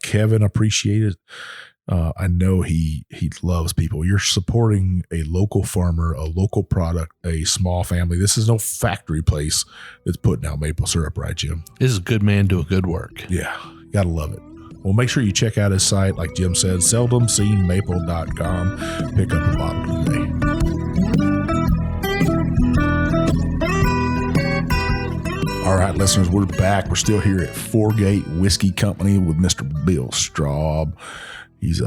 Kevin appreciated. I know he loves people. You're supporting a local farmer, a local product, a small family. This is no factory place that's putting out maple syrup, right, Jim? This is a good man doing good work. Yeah, gotta love it. Well, make sure you check out his site, like Jim said, seldomseenmaple.com. Pick up a bottle today. All right, listeners, we're back. We're still here at Foregate Whiskey Company with Mr. Bill Straub. He's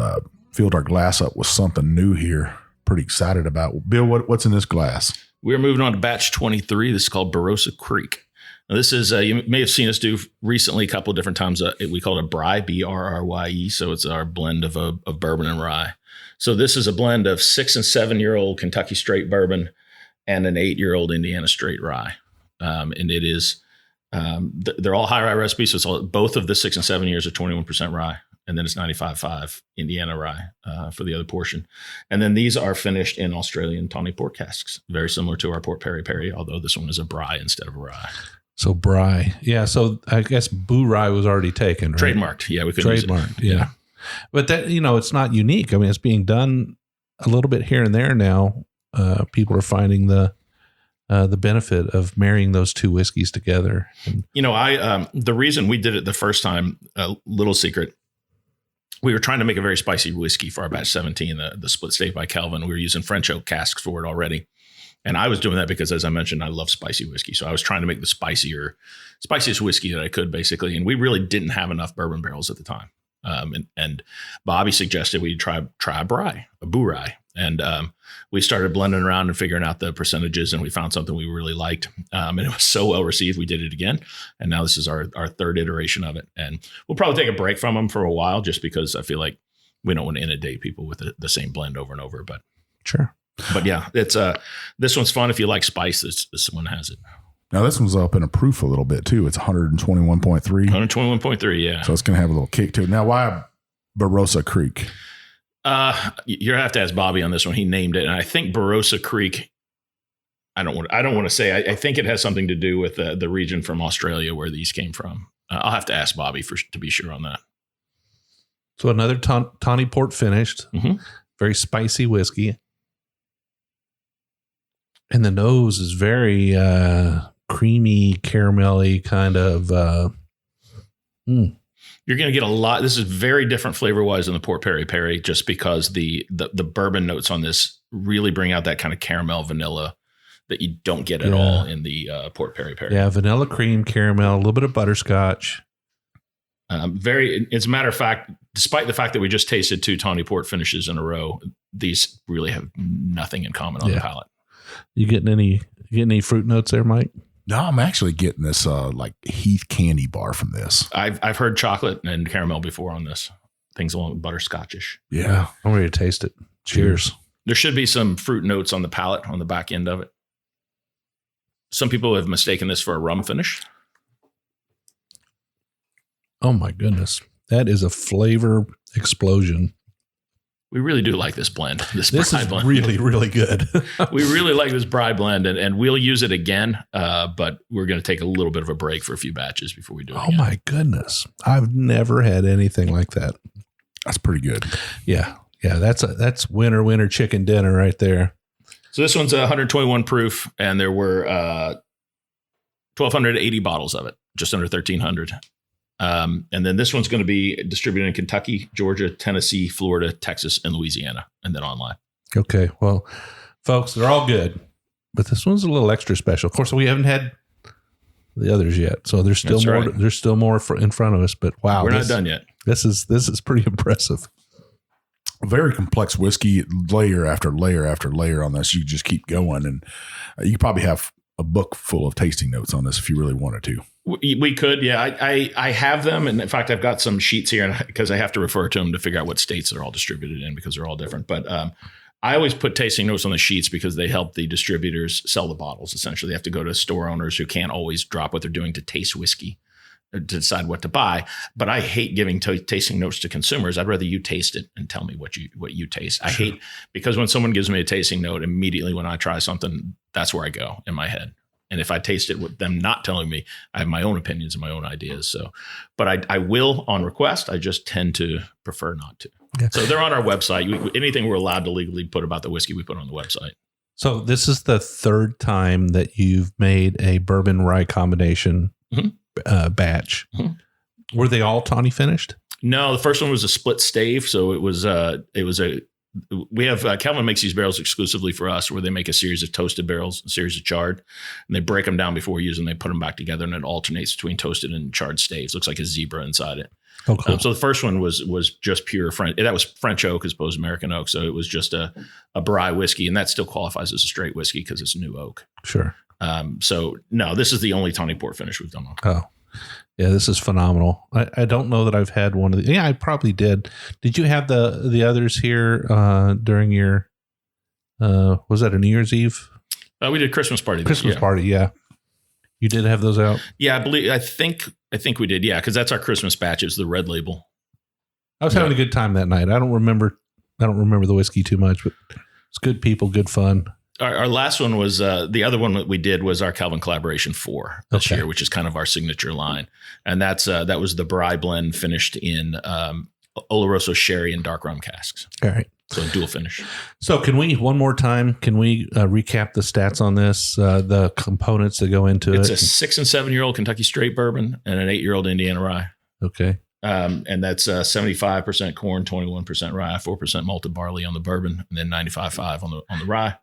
filled our glass up with something new here. Pretty excited about. Bill, what's in this glass? We're moving on to batch 23. This is called Barosa Creek. Now, this is, you may have seen us do recently a couple of different times. We call it a Brye, B-R-R-Y-E. So it's our blend of bourbon and rye. So this is a blend of 6 and 7 year old Kentucky straight bourbon and an 8-year-old Indiana straight rye. And it is, they're all high rye recipes. So it's both of the 6 and 7 years are 21% rye. And then it's 95.5 Indiana rye for the other portion. And then these are finished in Australian tawny port casks, very similar to our Port Perry Perry, although this one is a Brye instead of a rye. So Brye. Yeah. So I guess Boo Rye was already taken, right? Trademarked. Yeah. We couldn't use it. Trademarked. Yeah. But that, it's not unique. I mean, it's being done a little bit here and there now. People are finding the benefit of marrying those two whiskeys together. And, the reason we did it the first time, a little secret, we were trying to make a very spicy whiskey for our batch 17, the Split State by Kelvin. We were using French oak casks for it already. And I was doing that because, as I mentioned, I love spicy whiskey. So I was trying to make the spiciest whiskey that I could, basically. And we really didn't have enough bourbon barrels at the time. And Bobby suggested we try a Brye, a Boo Rye. And we started blending around and figuring out the percentages, and we found something we really liked. And it was so well received, we did it again. And now this is our third iteration of it. And we'll probably take a break from them for a while, just because I feel like we don't want to inundate people with the same blend over and over. But sure. But yeah, it's this one's fun if you like spice. This one has it. Now this one's up in a proof a little bit too. It's 121.3. 121.3, yeah. So it's going to have a little kick to it. Now, why Barosa Creek? You have to ask Bobby on this one. He named it, and I think Barosa Creek. I don't want to say. I think it has something to do with the region from Australia where these came from. I'll have to ask Bobby to be sure on that. So another tawny port finished, very spicy whiskey. And the nose is very creamy, caramelly kind of. You're going to get a lot. This is very different flavor wise than the Port Perry Perry, just because the bourbon notes on this really bring out that kind of caramel vanilla that you don't get at all in the Port Perry Perry. Yeah, vanilla cream, caramel, a little bit of butterscotch. As a matter of fact, despite the fact that we just tasted 2 tawny port finishes in a row, these really have nothing in common on the palate. You getting any fruit notes there, Mike? No, I'm actually getting this like Heath candy bar from this. I've heard chocolate and caramel before on this. Things along butterscotchish. Yeah. I'm ready to taste it. Cheers. There should be some fruit notes on the palate on the back end of it. Some people have mistaken this for a rum finish. Oh my goodness. That is a flavor explosion. We really do like this blend. This is blend. really, really good. We really like this Bry blend, and we'll use it again, but we're going to take a little bit of a break for a few batches before we do it again. My goodness. I've never had anything like that. That's pretty good. Yeah. Yeah. That's winter chicken dinner right there. So this one's 121 proof, and there were 1,280 bottles of it, just under 1,300. And then this one's going to be distributed in Kentucky, Georgia, Tennessee, Florida, Texas, and Louisiana, and then online. Okay. Well, folks, they're all good, but this one's a little extra special. Of course, we haven't had the others yet, so there's still more. Right. There's still more in front of us. But wow, we're not done yet. This is pretty impressive. Very complex whiskey, layer after layer after layer on this. You just keep going, and you probably have a book full of tasting notes on this if you really wanted to. We could, yeah. I have them, and in fact, I've got some sheets here because I have to refer to them to figure out what states they're all distributed in because they're all different. But I always put tasting notes on the sheets because they help the distributors sell the bottles. Essentially, they have to go to store owners who can't always drop what they're doing to taste whiskey to decide what to buy. But I hate giving tasting notes to consumers. I'd rather you taste it and tell me what you taste. I hate because when someone gives me a tasting note, immediately when I try something, that's where I go in my head. And if I taste it with them not telling me, I have my own opinions and my own ideas. So, but I will on request. I just tend to prefer not to. Yeah. So they're on our website. Anything we're allowed to legally put about the whiskey, we put on the website. So this is the third time that you've made a bourbon rye combination batch. Mm-hmm. Were they all tawny finished? No, the first one was a split stave. So it was we have Calvin makes these barrels exclusively for us, where they make a series of toasted barrels, a series of charred, and they break them down before we use them. They put them back together, and it alternates between toasted and charred staves. Looks like a zebra inside it. Oh, cool. So the first one was just pure French. That was French oak as opposed to American oak. So it was just a Bry whiskey, and that still qualifies as a straight whiskey because it's new oak. Sure. So no, this is the only tawny port finish we've done on. Oh. Yeah, this is phenomenal. I don't know that I've had one of the. Yeah, I probably did. Did you have the others here during your? Was that a New Year's Eve? We did Christmas party. Christmas party, yeah. You did have those out. Yeah, I think we did. Yeah, because that's our Christmas batch. It's the red label. I was having a good time that night. I don't remember the whiskey too much, but it's good people, good fun. Our last one was the other one that we did was our Calvin Collaboration 4 this year, which is kind of our signature line. And that was the Bry blend finished in Oloroso sherry and dark rum casks. All right. So dual finish. So one more time, recap the stats on this, the components that go into it? It's a 6 and 7 year old Kentucky straight bourbon and an 8-year-old Indiana rye. Okay. And that's 75% corn, 21% rye, 4% malted barley on the bourbon, and then 95.5 on the rye.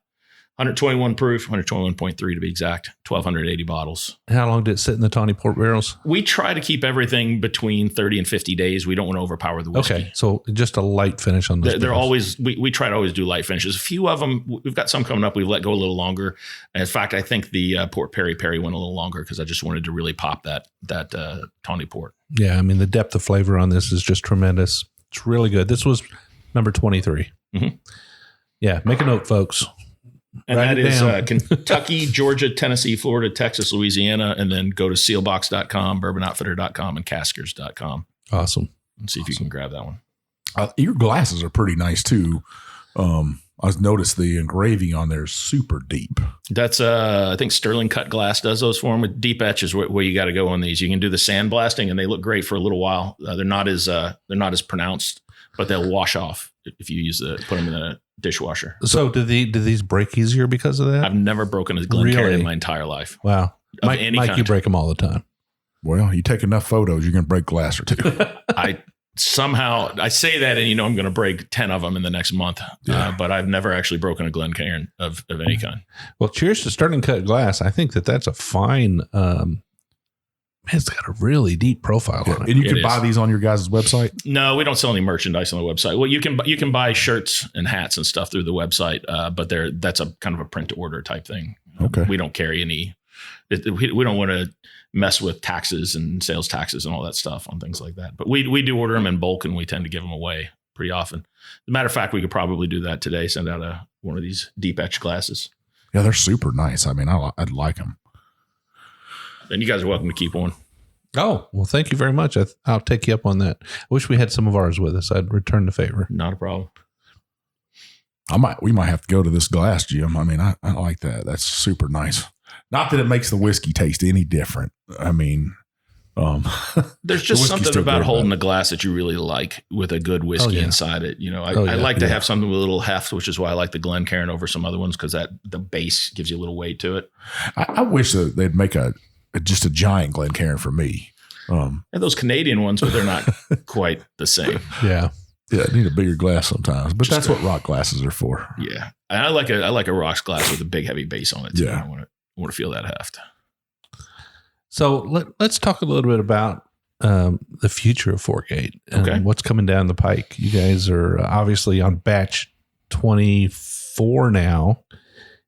121 proof, 121.3 to be exact, 1,280 bottles. How long did it sit in the tawny port barrels? We try to keep everything between 30 and 50 days. We don't want to overpower the whiskey. Okay, so just a light finish on those. They're always, we try to always do light finishes. A few of them, we've got some coming up, we've let go a little longer. And in fact, I think the Port Perry went a little longer because I just wanted to really pop that tawny port. Yeah, I mean, the depth of flavor on this is just tremendous. It's really good. This was number 23. Mm-hmm. Yeah, make a note, folks. And Write that it is down. Kentucky, Georgia, Tennessee, Florida, Texas, Louisiana, and then go to sealbox.com, bourbonoutfitter.com, and caskers.com. Awesome. And see if you can grab that one. Your glasses are pretty nice too. I've noticed the engraving on there is super deep. That's I think Sterling Cut Glass does those for them. With deep etch is where you got to go on these. You can do the sandblasting, and they look great for a little while. They're not as pronounced, but they'll wash off if you put them in a dishwasher. So do these break easier because of that? I've never broken a Glencairn Really? in my entire life. Wow. Mike, any you kind. break them all the time. Well, you take enough photos, you're going to break glass or two. I say that, and I'm going to break 10 of them in the next month. Yeah. But I've never actually broken a Glencairn of any kind. Well, cheers to Sterling Cut Glass. I think that's a fine. It's got a really deep profile on it. And you It can is. buy these on your guys' website. No, we don't sell any merchandise on the website. Well, you can buy shirts and hats and stuff through the website, but that's a kind of a print to order type thing. Okay. We don't carry any. We don't want to mess with taxes and sales taxes and all that stuff on things like that. But we do order them in bulk, and we tend to give them away pretty often. As a matter of fact, we could probably do that today. Send out one of these deep etch glasses. Yeah, they're super nice. I mean, I'd like them. And you guys are welcome to keep one. Oh, well, thank you very much. I'll take you up on that. I wish we had some of ours with us. I'd return the favor. Not a problem. We might have to go to this glass, Jim. I mean, I like that. That's super nice. Not that it makes the whiskey taste any different. I mean, there's just whiskey's something still about good, holding but- a glass that you really like with a good whiskey Oh, yeah. inside it. I Oh, yeah. like to Yeah. have something with a little heft, which is why I like the Glencairn over some other ones, because the base gives you a little weight to it. I wish that they'd make just a giant Glencairn for me. And those Canadian ones, but they're not quite the same. Yeah. Yeah, I need a bigger glass sometimes, but that's what rock glasses are for. Yeah, and I like a rocks glass with a big heavy base on it too. Yeah. I want to feel that heft. So let's talk a little bit about the future of Fortgate and Okay. what's coming down the pike. You guys are obviously on batch 24 now,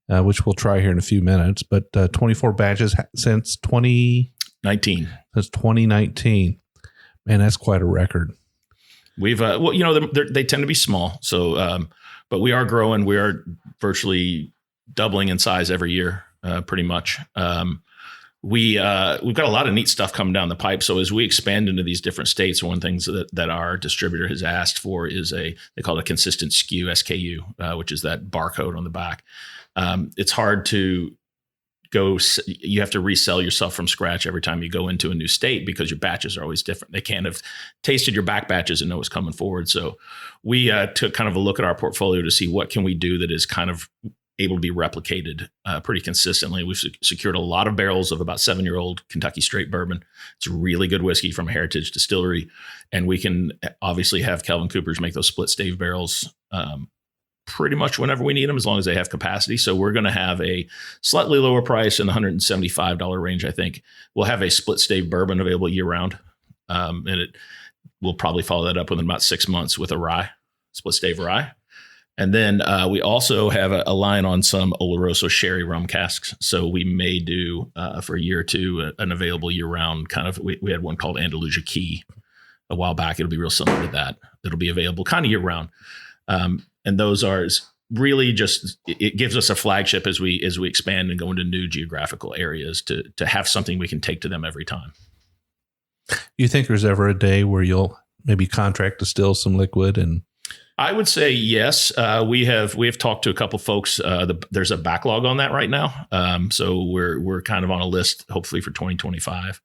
which we'll try here in a few minutes, but 24 batches since 19. 2019. Man, that's quite a record. We've they tend to be small, so but we are growing. We are virtually doubling in size every year, pretty much. We've got a lot of neat stuff coming down the pipe. So as we expand into these different states, one of the things that our distributor has asked for is they call it a consistent SKU, which is that barcode on the back. It's hard to you have to resell yourself from scratch every time you go into a new state because your batches are always different. They can't have tasted your back batches and know what's coming forward. So we took kind of a look at our portfolio to see what can we do that is kind of able to be replicated pretty consistently. We've secured a lot of barrels of about 7-year-old Kentucky straight bourbon. It's really good whiskey from a heritage distillery. And we can obviously have Kelvin Coopers make those split stave barrels pretty much whenever we need them, as long as they have capacity. So we're going to have a slightly lower price in the $175 range, I think. We'll have a split stave bourbon available year round. And we'll probably follow that up within about 6 months with a rye, split stave rye. And then we also have a line on some Oloroso sherry rum casks. So we may do for a year or two an available year round kind of, we had one called Andalusia Key a while back. It'll be real similar to that. It'll be available kind of year round. And those are really just, it gives us a flagship as we expand and go into new geographical areas to have something we can take to them every time. You think there's ever a day where you'll maybe contract distill some liquid? And I would say yes. We have talked to a couple folks. There's a backlog on that right now. So we're kind of on a list, hopefully for 2025.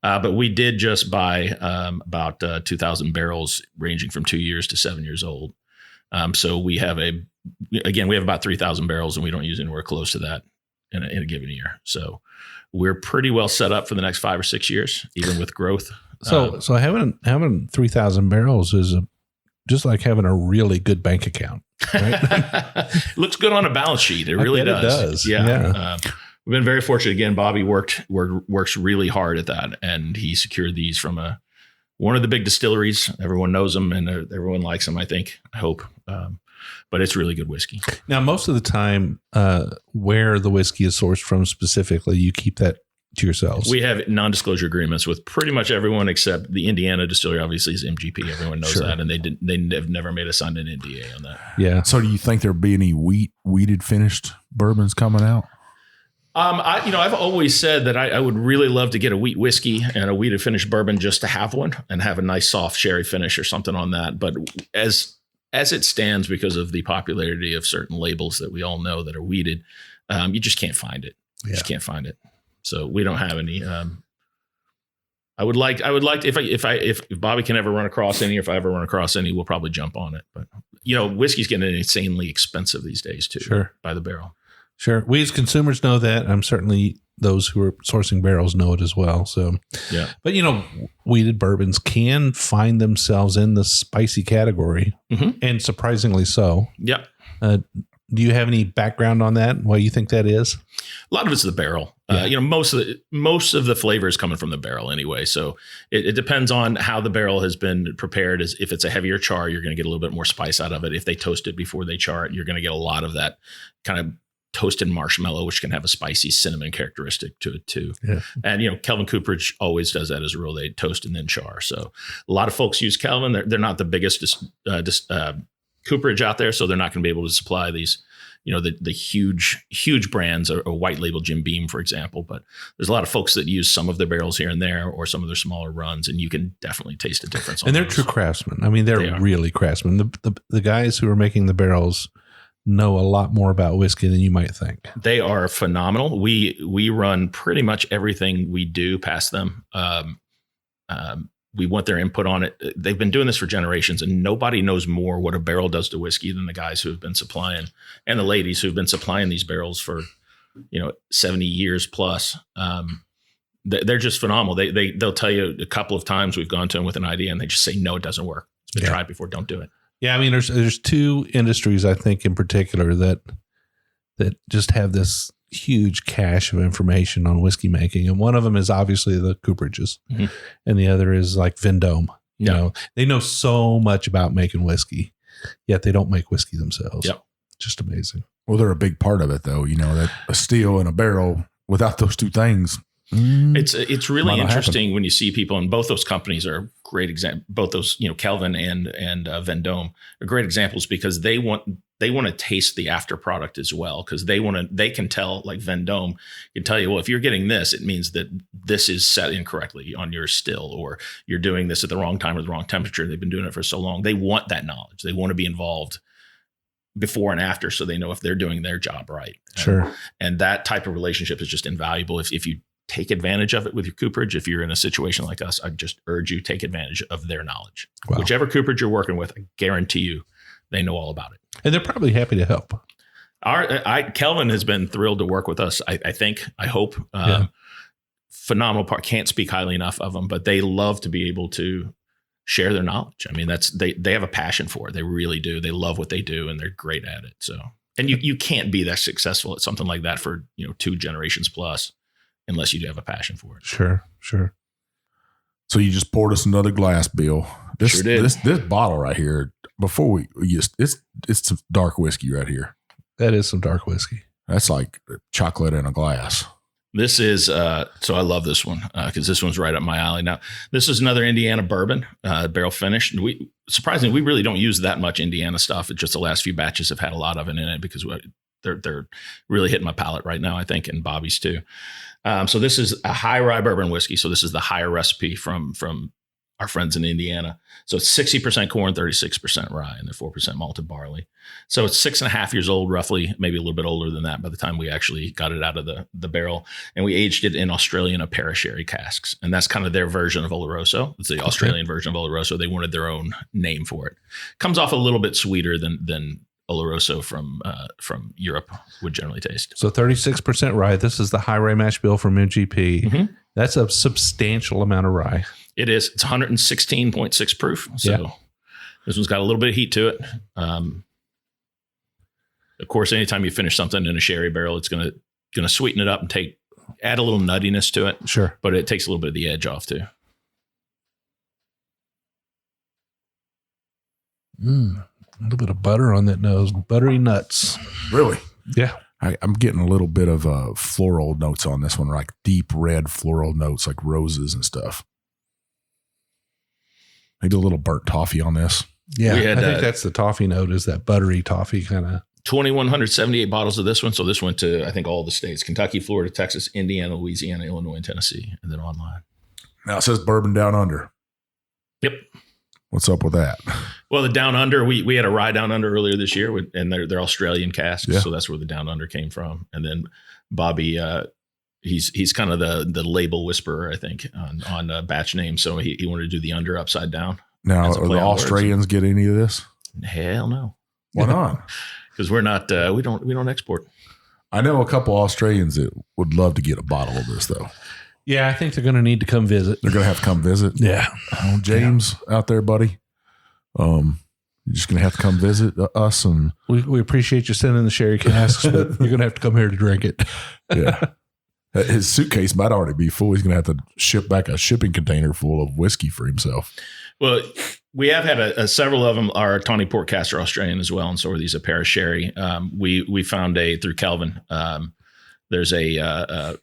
But we did just buy about 2,000 barrels ranging from 2 years to 7 years old. So we have about 3,000 barrels, and we don't use anywhere close to that in a given year. So we're pretty well set up for the next 5 or 6 years, even with growth. so having 3,000 barrels is just like having a really good bank account. Right? Looks good on a balance sheet. It really does. It does. Yeah. We've been very fortunate. Again, Bobby works really hard at that, and he secured these from one of the big distilleries. Everyone knows them, and everyone likes them. I hope. But it's really good whiskey. Now, most of the time, where the whiskey is sourced from specifically, you keep that to yourselves. We have non-disclosure agreements with pretty much everyone except the Indiana distillery. Obviously, is MGP. Everyone knows that, and they've never made us sign an NDA on that. Yeah. So, do you think there'll be any wheated finished bourbons coming out? I've always said that I would really love to get a wheat whiskey and a wheated finished bourbon just to have one and have a nice soft sherry finish or something on that. But as it stands, because of the popularity of certain labels that we all know that are wheated, you just can't find it. You just can't find it. So we don't have any. I would like if Bobby can ever run across any, or if I ever run across any, we'll probably jump on it. But whiskey's getting insanely expensive these days too. Sure. By the barrel. Sure. We as consumers know that. I'm certainly those who are sourcing barrels know it as well. So, yeah. But, wheated bourbons can find themselves in the spicy category, and surprisingly so. Yep. Do you have any background on that? Why you think that is? A lot of it's the barrel. Yeah. Most of the flavor is coming from the barrel anyway. So it depends on how the barrel has been prepared. If it's a heavier char, you're going to get a little bit more spice out of it. If they toast it before they char it, you're going to get a lot of that kind of toasted marshmallow, which can have a spicy cinnamon characteristic to it too. Yeah. And, Kelvin Cooperage always does that as a rule. They toast and then char. So a lot of folks use Kelvin. They're not the biggest cooperage out there. So they're not going to be able to supply these, the huge brands, or white label Jim Beam, for example. But there's a lot of folks that use some of their barrels here and there, or some of their smaller runs, and you can definitely taste a difference. And they're true craftsmen. I mean, they're really craftsmen. The guys who are making the barrels know a lot more about whiskey than you might think. They are phenomenal. We run pretty much everything we do past them. We want their input on it. They've been doing this for generations, and nobody knows more what a barrel does to whiskey than the guys who have been supplying, and the ladies who have been supplying these barrels for 70 years plus. They're just phenomenal. They'll tell you a couple of times we've gone to them with an idea, and they just say, no, it doesn't work. It's been tried before. Don't do it. Yeah, I mean, there's two industries I think in particular that just have this huge cache of information on whiskey making, and one of them is obviously the cooperages, and the other is like Vendome. They know so much about making whiskey, yet they don't make whiskey themselves. Yep. Just amazing. Well, they're a big part of it, though. That a still and a barrel, without those two things, it's really interesting when you see people, and both those companies are great example. Both those, Kelvin and Vendome are great examples, because they want to taste the after product as well, because they can tell, like Vendome can tell you, well, if you're getting this, it means that this is set incorrectly on your still, or you're doing this at the wrong time or the wrong temperature. They've been doing it for so long. They want that knowledge. They want to be involved before and after, so they know if they're doing their job right. Sure. And that type of relationship is just invaluable. If you take advantage of it with your cooperage, if you're in a situation like us, I just urge you, take advantage of their knowledge. Wow. Whichever cooperage you're working with, I guarantee you, they know all about it. And they're probably happy to help. Kelvin has been thrilled to work with us. I hope. Phenomenal part. Can't speak highly enough of them, but they love to be able to share their knowledge. I mean, they have a passion for it. They really do. They love what they do, and they're great at it. So, and you can't be that successful at something like that for 2 generations plus, unless you do have a passion for it. Sure. So you just poured us another glass, Bill. Sure did. This bottle right here, before it's some dark whiskey right here. That is some dark whiskey. That's like chocolate in a glass. This is, so I love this one because this one's right up my alley. Now, this is another Indiana bourbon, barrel finished. And surprisingly, we really don't use that much Indiana stuff. It's just the last few batches have had a lot of it in it, because they're really hitting my palate right now, I think, and Bobby's too. So this is a high rye bourbon whiskey. So this is the higher recipe from our friends in Indiana. So it's 60% corn, 36% rye, and then 4% malted barley. So it's 6.5 years old, roughly, maybe a little bit older than that by the time we actually got it out of the barrel. And we aged it in Australian Apera sherry casks. And that's kind of their version of Oloroso. It's the Australian version of Oloroso. They wanted their own name for it. Comes off a little bit sweeter than Oloroso from Europe would generally taste. So 36% rye. This is the high rye mash bill from MGP. Mm-hmm. That's a substantial amount of rye. It is. It's 116.6 proof. So This one's got a little bit of heat to it. Of course, anytime you finish something in a sherry barrel, it's going to sweeten it up and add a little nuttiness to it. Sure. But it takes a little bit of the edge off too. A little bit of butter on that nose. Buttery nuts. Really? Yeah. I'm getting a little bit of floral notes on this one, like deep red floral notes, like roses and stuff. Maybe a little burnt toffee on this. Yeah, I think that's the toffee note, is that buttery toffee kind of. 2,178 bottles of this one. So this went to, I think, all the states: Kentucky, Florida, Texas, Indiana, Louisiana, Illinois, and Tennessee, and then online. Now it says bourbon down under. Yep. What's up with that? Well, the down under, we had a rye down under earlier this year, and they're Australian casks, so that's where the down under came from. And then Bobby, he's kind of the label whisperer, I think, on batch names. So he wanted to do the under upside down. Now, are the Australians get any of this? Hell no. Why not? Because we're not. We don't export. I know a couple Australians that would love to get a bottle of this, though. Yeah, I think they're going to need to come visit. They're going to have to come visit. Yeah. Oh, James out there, buddy. You're just going to have to come visit us. And we appreciate you sending the sherry casks, but you're going to have to come here to drink it. Yeah. His suitcase might already be full. He's going to have to ship back a shipping container full of whiskey for himself. Well, we have had several of them are Tawny Port Caster Australian as well, and so are these a pair of sherry. We found through Kelvin. There's a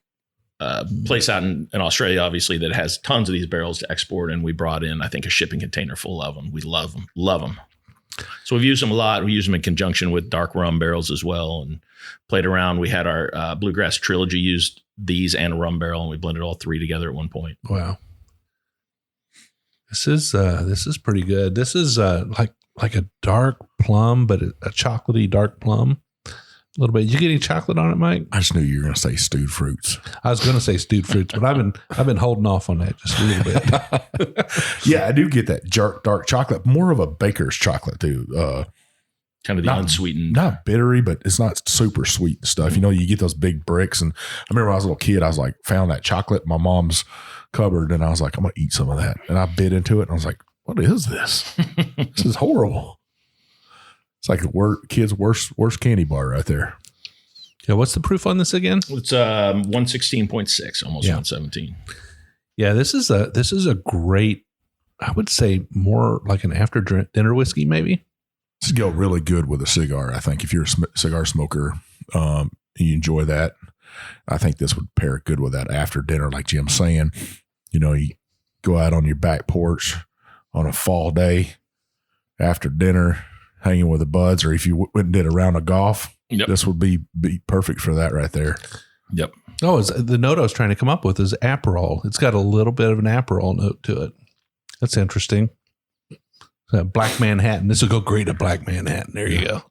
place out in Australia, obviously, that has tons of these barrels to export, and we brought in, I think, a shipping container full of them. We love them. So we've used them a lot. We use them in conjunction with dark rum barrels as well, and played around. We had our Bluegrass Trilogy used these and a rum barrel, and we blended all three together at one point. Wow. This is pretty good. This is like a dark plum, but a chocolatey dark plum. A little bit. Did you get any chocolate on it, Mike? I just knew you were going to say stewed fruits. I was going to say stewed fruits, but I've been holding off on that just a little bit. Yeah, I do get that dark chocolate, more of a baker's chocolate too. Kind of the unsweetened, not bittery, but it's not super sweet and stuff. You know, you get those big bricks, and I remember when I was a little kid, I was like, found that chocolate in my mom's cupboard, and I was like, I'm gonna eat some of that, and I bit into it, and I was like, what is this? This is horrible. It's like a kid's worst candy bar right there. Yeah, what's the proof on this again? It's 116.6, almost 117. Yeah, this is a great, I would say, more like an after dinner whiskey, maybe. This would go really good with a cigar. I think if you're a cigar smoker, you enjoy that. I think this would pair good with that after dinner, like Jim's saying. You know, you go out on your back porch on a fall day after dinner, hanging with the buds, or if you went and did a round of golf, this would be perfect for that right there. Yep. Oh, the note I was trying to come up with is Aperol. It's got a little bit of an Aperol note to it. That's interesting. Black Manhattan. This will go great at Black Manhattan. There you go.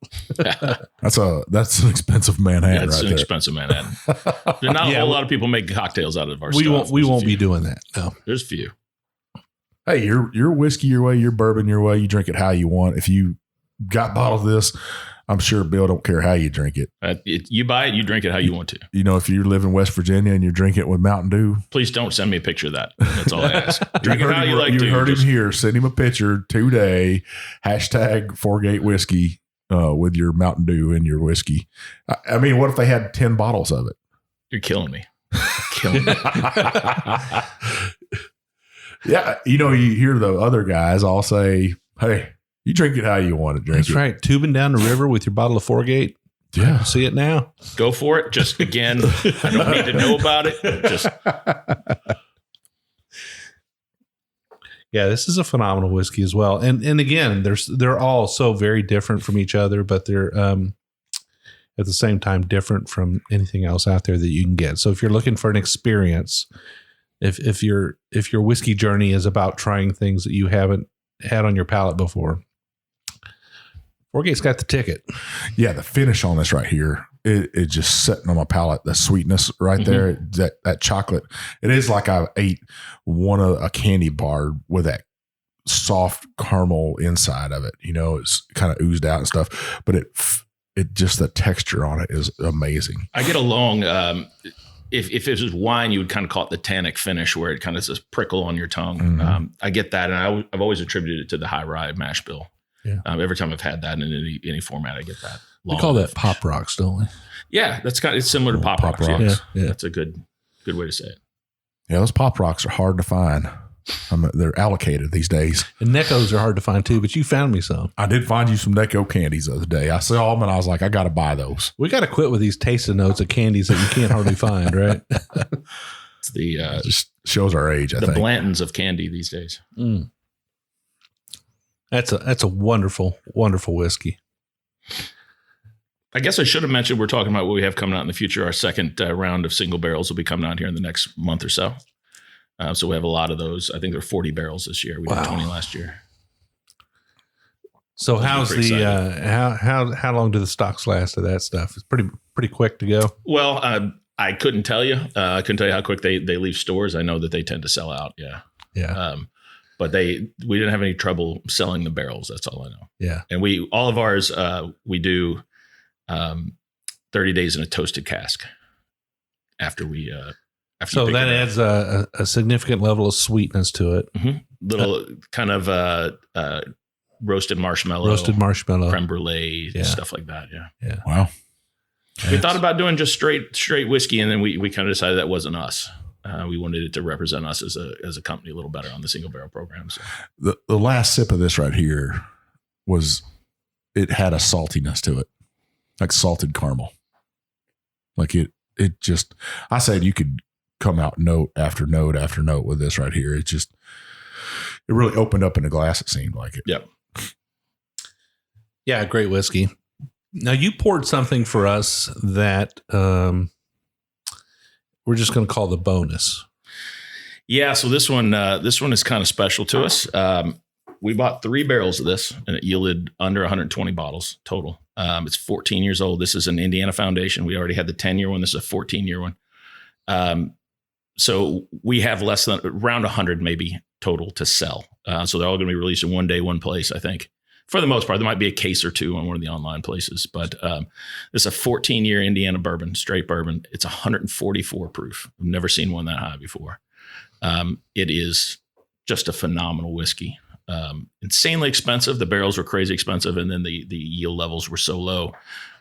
That's an expensive Manhattan. It's right an there. Expensive Manhattan. There's not a whole lot of people make cocktails out of our stuff. We won't be doing that. No, there's a few. Hey, your whiskey your way, your bourbon your way. You drink it how you want. If you got bottled this, I'm sure Bill don't care how you drink it. You buy it, you drink it how you want to. You know, if you live in West Virginia and you're drinking it with Mountain Dew, please don't send me a picture of that. That's all I ask. Drink it how you like to. You heard him here. Send him a picture today. #4Gate whiskey with your Mountain Dew and your whiskey. I mean, what if they had 10 bottles of it? You're killing me. Killing me. Yeah, you know, you hear the other guys all say, "Hey, you drink it how you want to drink That's it." That's right. Tubing down the river with your bottle of 4Gate. Yeah. See it now. Go for it. Just again, I don't need to know about it. Just yeah, this is a phenomenal whiskey as well. And again, they're all so very different from each other, but they're at the same time different from anything else out there that you can get. So if you're looking for an experience, if your whiskey journey is about trying things that you haven't had on your palate before, 4Gate's got the ticket. Yeah, the finish on this right here, it just sitting on my palate. The sweetness right there, that chocolate. It is like I ate a candy bar with that soft caramel inside of it. You know, it's kind of oozed out and stuff, but it just the texture on it is amazing. I get along. If it was wine, you would kind of call it the tannic finish, where it kind of says prickle on your tongue. I get that, and I've always attributed it to the high rye mash bill. Yeah. Every time I've had that in any format, I get that. We call that pop rocks, don't we? Yeah, it's similar to pop rocks. rocks. Yeah. That's a good way to say it. Yeah, those pop rocks are hard to find. They're allocated these days. And Neckos are hard to find too, but you found me some. I did find you some Necco candies the other day. I saw them and I was like, I got to buy those. We got to quit with these tasting notes of candies that you can't hardly find, right? It's the Just shows our age, I the think. Blantons of candy these days. Mm. That's a wonderful, wonderful whiskey. I guess I should have mentioned we're talking about what we have coming out in the future. Our second round of single barrels will be coming out here in the next month or so. So we have a lot of those. I think there are 40 barrels this year. We did 20 last year. So how's the exciting. how long do the stocks last of that stuff? It's pretty quick to go. Well, I couldn't tell you. I couldn't tell you how quick they leave stores. I know that they tend to sell out. Yeah. Yeah. But we didn't have any trouble selling the barrels. That's all I know. Yeah. And all of ours, we do 30 days in a toasted cask after we. So that adds a significant level of sweetness to it. Mm-hmm. Little kind of roasted marshmallow, creme brulee, stuff like that. Yeah. Yeah. Wow. We thought about doing just straight whiskey, and then we kind of decided that wasn't us. We wanted it to represent us as a company a little better on the single barrel program. So. The last sip of this right here it had a saltiness to it, like salted caramel. Like it just, I said you could come out note after note after note with this right here. It really opened up in the glass. It seemed like it. Yep. Yeah, great whiskey. Now you poured something for us that we're just going to call the bonus. Yeah. So this one is kind of special to us. We bought 3 barrels of this, and it yielded under 120 bottles total. It's 14 years old. This is an Indiana Foundation. We already had the 10-year one. This is a 14-year one. So we have less than around 100 maybe total to sell. So they're all going to be released in one day, one place, I think. For the most part, there might be a case or two on one of the online places, but this is a 14-year Indiana bourbon, straight bourbon. It's 144 proof. I've never seen one that high before. It is just a phenomenal whiskey. Insanely expensive. The barrels were crazy expensive, and then the yield levels were so low.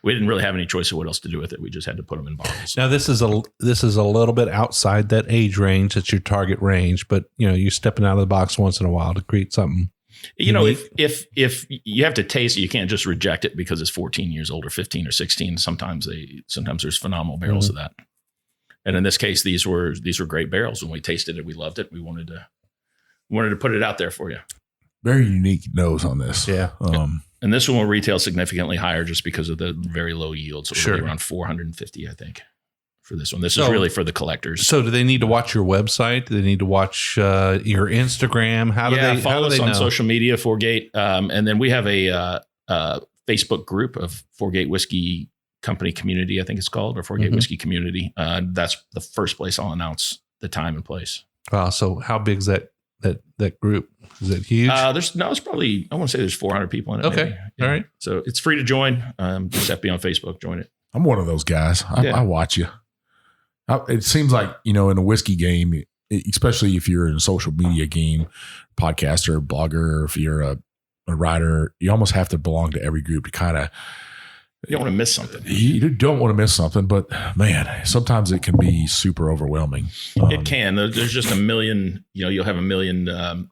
We didn't really have any choice of what else to do with it. We just had to put them in bottles. Now this is a little bit outside that age range. It's your target range, but you're stepping out of the box once in a while to create something. If you have to taste it, you can't just reject it because it's 14 years old or 15 or 16. Sometimes there's phenomenal barrels of that. And in this case, these were great barrels. When we tasted it, we loved it. We wanted to put it out there for you. Very unique nose on this. Yeah. And this one will retail significantly higher just because of the very low yield. So it'll be around 450, I think, for this one. This is really for the collectors. So do they need to watch your website? Do they need to watch your Instagram? How do they follow us on know? social media, Foregate. And then we have a Facebook group of Foregate Whiskey Company Community, I think it's called, or Foregate Whiskey Community. That's the first place I'll announce the time and place. Wow. So how big is that group? Is it huge? It's probably, I want to say there's 400 people in it. Okay. Maybe. Yeah. All right. So it's free to join. Just have to be on Facebook. Join it. I'm one of those guys. I watch you. It seems like, in a whiskey game, especially if you're in a social media game, podcaster, blogger, if you're a writer, you almost have to belong to every group to kind of. You don't want to miss something. You don't want to miss something, but man, sometimes it can be super overwhelming. It can. There's just a million, you'll have a million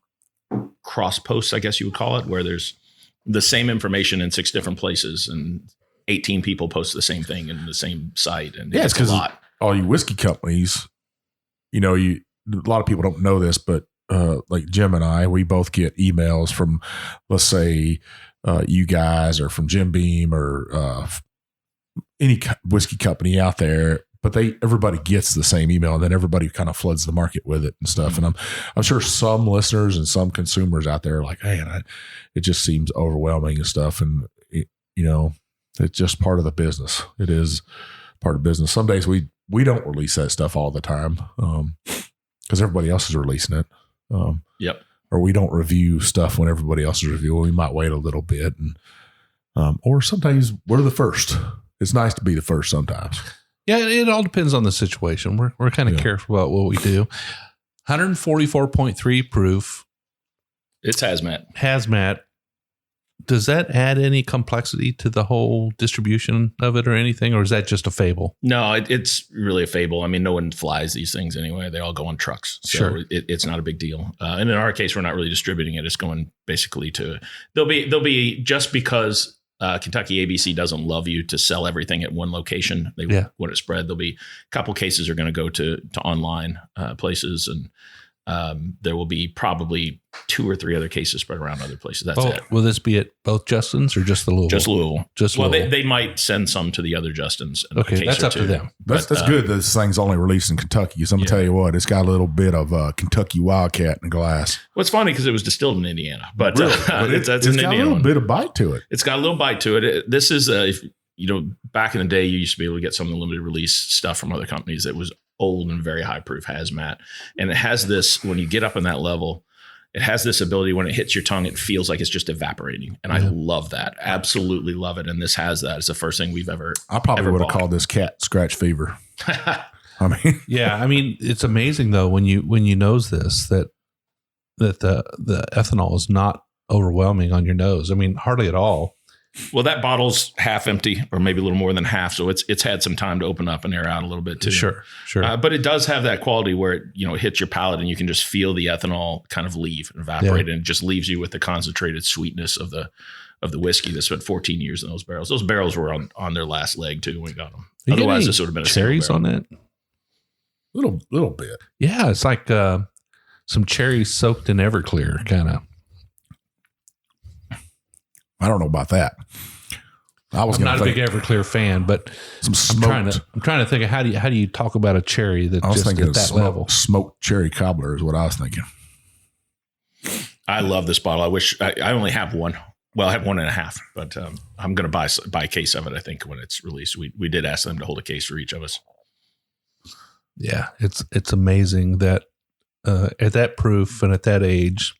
cross posts, I guess you would call it, where there's the same information in 6 different places and 18 people post the same thing in the same site. And it's a lot. All you whiskey companies, a lot of people don't know this, but like Jim and I, we both get emails from, let's say, you guys, or from Jim Beam, or any whiskey company out there, but everybody gets the same email, and then everybody kind of floods the market with it and stuff. And I'm sure some listeners and some consumers out there are like, hey, it just seems overwhelming and stuff. And it's just part of the business. It is part of business. Some days we don't release that stuff all the time because everybody else is releasing it. Yep. Or we don't review stuff when everybody else is reviewing. We might wait a little bit, and or sometimes we're the first. It's nice to be the first sometimes. Yeah, it all depends on the situation. We're kind of careful about what we do. 144.3 proof. It's hazmat. Does that add any complexity to the whole distribution of it or anything, or is that just a fable? No, it's really a fable. I mean, no one flies these things anyway. They all go on trucks. So Sure. it's not a big deal. And in our case, we're not really distributing it. It's going basically to, there'll be just because Kentucky ABC doesn't love you to sell everything at one location. They want it spread. There'll be a couple cases are going to go to online places, and there will be probably 2 or 3 other cases spread around other places. That's it. Will this be at both Justins or just the Louisville? Just Louisville. Well, they might send some to the other Justins. Okay, that's up to them. That's good. This thing's only released in Kentucky. So I'm going to tell you what, it's got a little bit of Kentucky Wildcat in the glass. Well, it's funny because it was distilled in Indiana, but, Really? it's got an a Indiana little one. bit of bite to it. It's got a little bite to it. This is, back in the day, you used to be able to get some of the limited release stuff from other companies that was old and very high proof hazmat. And it has this, when you get up in that level, it has this ability when it hits your tongue, it feels like it's just evaporating. And I love that. Absolutely love it. And this has that. It's the first thing we've ever. I probably would have called this cat scratch fever. I mean, it's amazing though when you nose this that the ethanol is not overwhelming on your nose. I mean, hardly at all. Well, that bottle's half empty, or maybe a little more than half, so it's had some time to open up and air out a little bit too. Sure. But it does have that quality where it hits your palate, and you can just feel the ethanol kind of leave and evaporate, and it just leaves you with the concentrated sweetness of the whiskey that spent 14 years in those barrels. Those barrels were on their last leg too when we got them. Otherwise, this would have been a cherries on that. Little bit. Yeah, it's like some cherries soaked in Everclear, kind of. I don't know about that. I'm not a big Everclear fan, but some smoked. I'm trying to think of how do you talk about a cherry that's just at that level? Smoked cherry cobbler is what I was thinking. I love this bottle. I wish I only have one. Well, I have 1.5, but I'm going to buy a case of it. I think when it's released, we did ask them to hold a case for each of us. Yeah, it's amazing that at that proof and at that age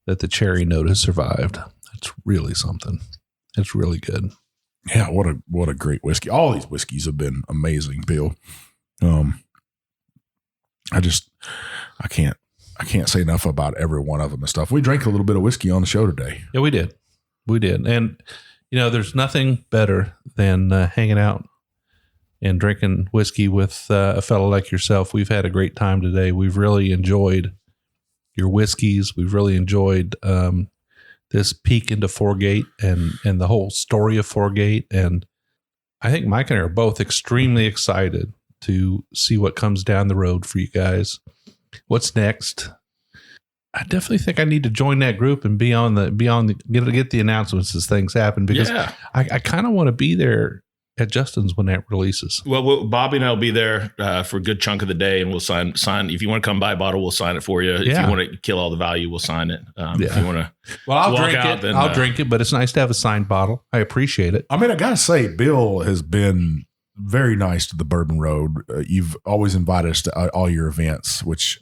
that the cherry note has survived. It's really something. It's really good. Yeah, what a great whiskey. All these whiskeys have been amazing, Bill. I can't say enough about every one of them and stuff. We drank a little bit of whiskey on the show today. Yeah, we did. And there's nothing better than hanging out and drinking whiskey with a fellow like yourself. We've had a great time today. We've really enjoyed your whiskeys. We've really enjoyed this peek into Foregate and the whole story of Foregate. And I think Mike and I are both extremely excited to see what comes down the road for you guys. What's next? I definitely think I need to join that group and get the announcements as things happen, because I kind of want to be there at Justin's when that releases. Well, Bobby and I will be there for a good chunk of the day, and we'll sign. If you want to come buy a bottle, we'll sign it for you. If you want to kill all the value, we'll sign it. If you want to, I'll drink it. Then, I'll drink it, but it's nice to have a signed bottle. I appreciate it. I mean, I gotta say, Bill has been very nice to the Bourbon Road. You've always invited us to all your events, which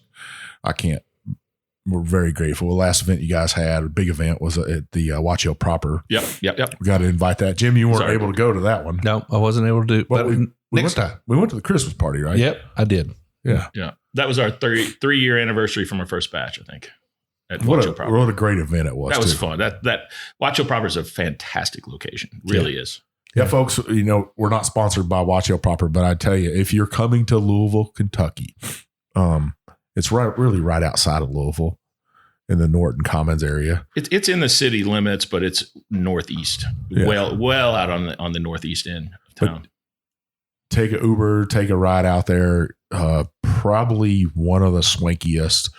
we're very grateful. The last event you guys had, a big event, was at the Watch Hill Proper. Yep. We got to invite that. Jim, you weren't able to go to that one. No, I wasn't able to do it. But next time. We went to the Christmas party, right? Yep, I did. Yeah. That was our 3-year anniversary from our first batch, I think. What a great event it was. That was fun. That Watch Hill Proper is a fantastic location. Really is. Yeah, folks, we're not sponsored by Watch Hill Proper, but I tell you, if you're coming to Louisville, Kentucky, it's really right outside of Louisville in the Norton Commons area. It's in the city limits, but it's northeast, well out on the northeast end of town. But take an Uber, take a ride out there. Probably one of the swankiest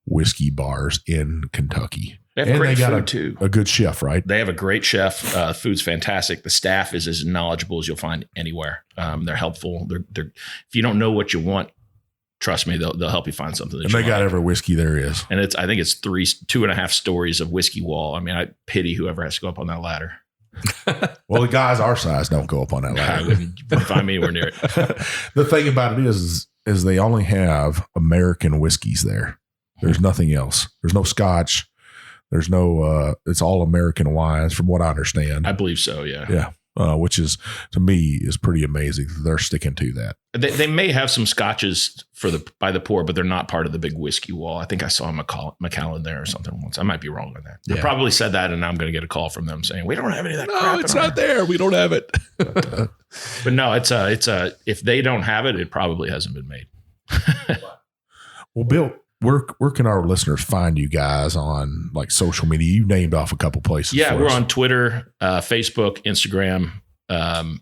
whiskey bars in Kentucky. They have great food too. A good chef, right? They have a great chef. Food's fantastic. The staff is as knowledgeable as you'll find anywhere. They're helpful. They're if you don't know what you want, trust me, they'll help you find something. And they got every whiskey there is. And I think it's 2.5 stories of whiskey wall. I mean, I pity whoever has to go up on that ladder. Well, the guys our size don't go up on that ladder. I wouldn't find me anywhere near it. The thing about it is they only have American whiskeys there. There's nothing else. There's no Scotch. There's no. It's all American wines, from what I understand. I believe so. Yeah. Yeah. which is, to me, is pretty amazing. They're sticking to that. They may have some scotches by the pour, but they're not part of the big whiskey wall. I think I saw Macallan there or something once. I might be wrong on that. Yeah. I probably said that, and now I'm going to get a call from them saying, we don't have any of that crap. No, it's not there. We don't have it. But no, it's if they don't have it, it probably hasn't been made. Well, Bill, where can our listeners find you guys on like social media? You named off a couple places. Yeah, we're on Twitter, Facebook, Instagram. I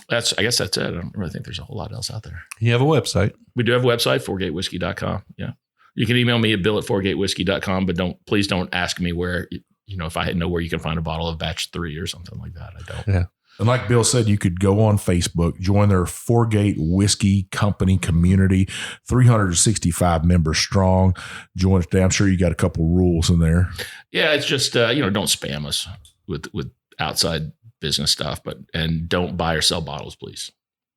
guess that's it. I don't really think there's a whole lot else out there. You have a website. We do have a website, fourgatewhiskey.com. Yeah. You can email me at bill@fourgatewhiskey.com, but please don't ask me where, if I know where you can find a bottle of batch 3 or something like that. I don't. Yeah. And like Bill said, you could go on Facebook, join their Four Gate Whiskey Company community, 365 members strong. Join us there. I'm sure you got a couple rules in there. Yeah, it's just, don't spam us with outside business stuff, and don't buy or sell bottles, please.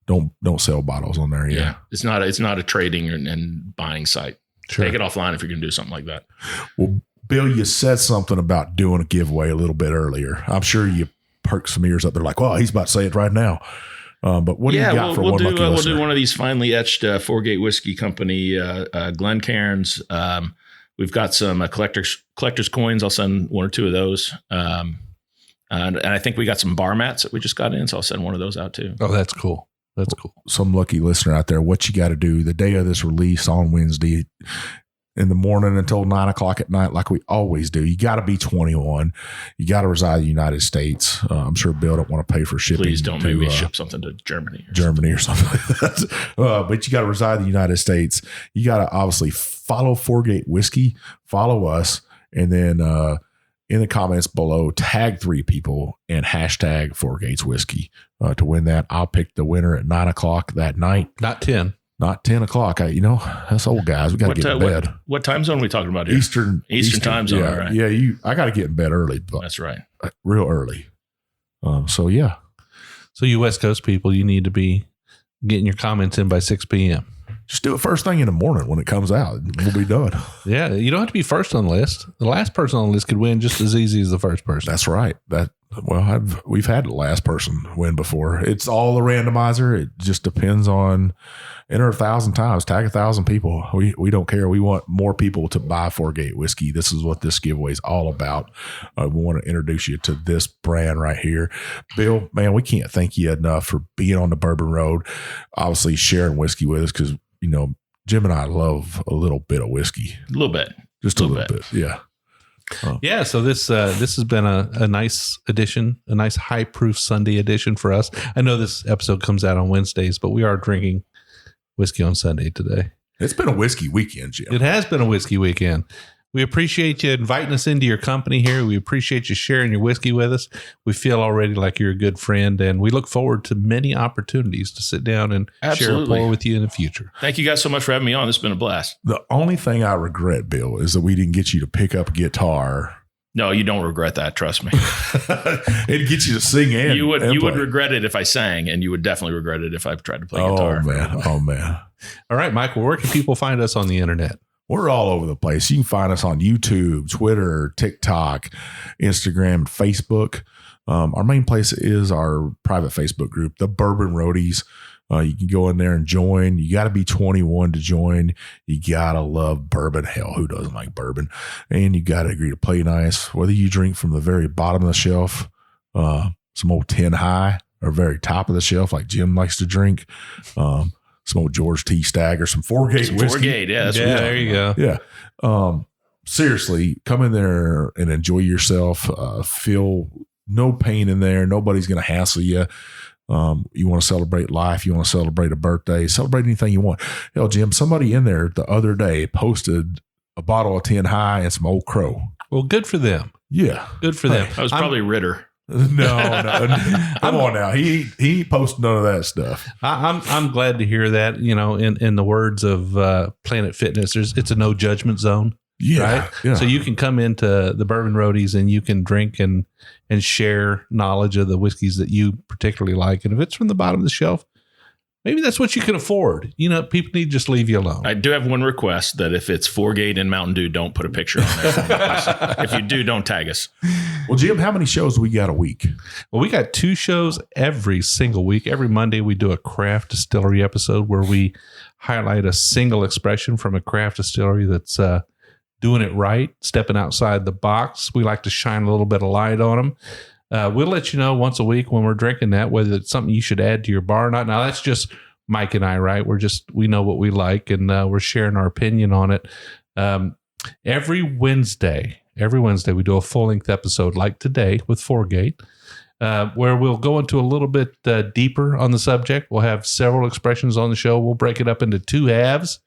Don't sell bottles on there. Yeah. It's not a trading and buying site. Sure. Take it offline if you're going to do something like that. Well, Bill, you said something about doing a giveaway a little bit earlier. I'm sure you perk some ears up. They're like, well, he's about to say it right now. But what do you got for one lucky listener? We'll do one of these finely etched Four Gate Whiskey Company Glencairns. We've got some collector's coins. I'll send one or two of those. And I think we got some bar mats that we just got in, so I'll send one of those out too. Oh, that's cool. That's cool. Some lucky listener out there, what you got to do the day of this release on Wednesday in the morning until 9:00 at night, like we always do. You got to be 21. You got to reside in the United States. I'm sure Bill don't want to pay for shipping. Please don't make me ship something to Germany. Or something like that. But you got to reside in the United States. You got to obviously follow Four Gate Whiskey, follow us, and then in the comments below, tag 3 people and hashtag Four Gates Whiskey to win that. I'll pick the winner at 9:00 that night. Not 10. Not 10 o'clock. Us old guys, we got to get in bed. What time zone are we talking about here? Eastern time zone. Yeah, all right. Yeah. I got to get in bed early. That's right. Real early. So yeah. So you West Coast people, you need to be getting your comments in by 6 p.m. Just do it first thing in the morning when it comes out. We'll be done. Yeah. You don't have to be first on the list. The last person on the list could win just as easy as the first person. That's right. We've had the last person win before. It's all a randomizer. It just depends on enter 1,000 times, tag 1,000 people. We don't care. We want more people to buy Four Gate Whiskey. This is what this giveaway is all about. We want to introduce you to this brand right here. Bill, man, we can't thank you enough for being on the Bourbon Road, obviously sharing whiskey with us because, Jim and I love a little bit of whiskey. A little bit. Just a little bit. Yeah. Yeah, so this has been a nice edition, a nice high proof Sunday edition for us. I know this episode comes out on Wednesdays, but we are drinking whiskey on Sunday today. It's been a whiskey weekend, Jim. It has been a whiskey weekend. We appreciate you inviting us into your company here. We appreciate you sharing your whiskey with us. We feel already like you're a good friend, and we look forward to many opportunities to sit down and share a pour with you in the future. Thank you guys so much for having me on. This has been a blast. The only thing I regret, Bill, is that we didn't get you to pick up a guitar. No, you don't regret that. Trust me. It'd get you to sing and you would regret it if I sang, and you would definitely regret it if I tried to play guitar. Oh man. All right, Michael, where can people find us on the internet? We're all over the place. You can find us on YouTube, Twitter, TikTok, Instagram, Facebook. Our main place is our private Facebook group, the Bourbon Roadies. You can go in there and join. You got to be 21 to join. You got to love bourbon. Hell, who doesn't like bourbon? And you got to agree to play nice. Whether you drink from the very bottom of the shelf, some old 10 high, or very top of the shelf like Jim likes to drink, some old George T. Stagg or some Four Gate whiskey. Four Gate, yeah. There you go. Yeah. Seriously, come in there and enjoy yourself. Feel no pain in there. Nobody's going to hassle you. You want to celebrate life. You want to celebrate a birthday. Celebrate anything you want. Hell, Jim, somebody in there the other day posted a bottle of 10 high and some Old Crow. Well, good for them. Yeah. Good for them. That was probably Ritter. No. Come on now. He posted none of that stuff. I'm glad to hear that. In the words of Planet Fitness, it's a no judgment zone. Yeah, right. Yeah. So you can come into the Bourbon Roadies and you can drink and share knowledge of the whiskeys that you particularly like. And if it's from the bottom of the shelf, maybe that's what you can afford. People need to just leave you alone. I do have one request, that if it's 4Gate and Mountain Dew, don't put a picture on there. If you do, don't tag us. Well, Jim, how many shows do we got a week? Well, we got 2 shows every single week. Every Monday, we do a craft distillery episode where we highlight a single expression from a craft distillery that's doing it right, stepping outside the box. We like to shine a little bit of light on them. We'll let you know once a week when we're drinking that, whether it's something you should add to your bar or not. Now, that's just Mike and I, right? We know what we like, and we're sharing our opinion on it. Every Wednesday, we do a full-length episode like today with 4Gate, where we'll go into a little bit deeper on the subject. We'll have several expressions on the show. We'll break it up into 2 halves.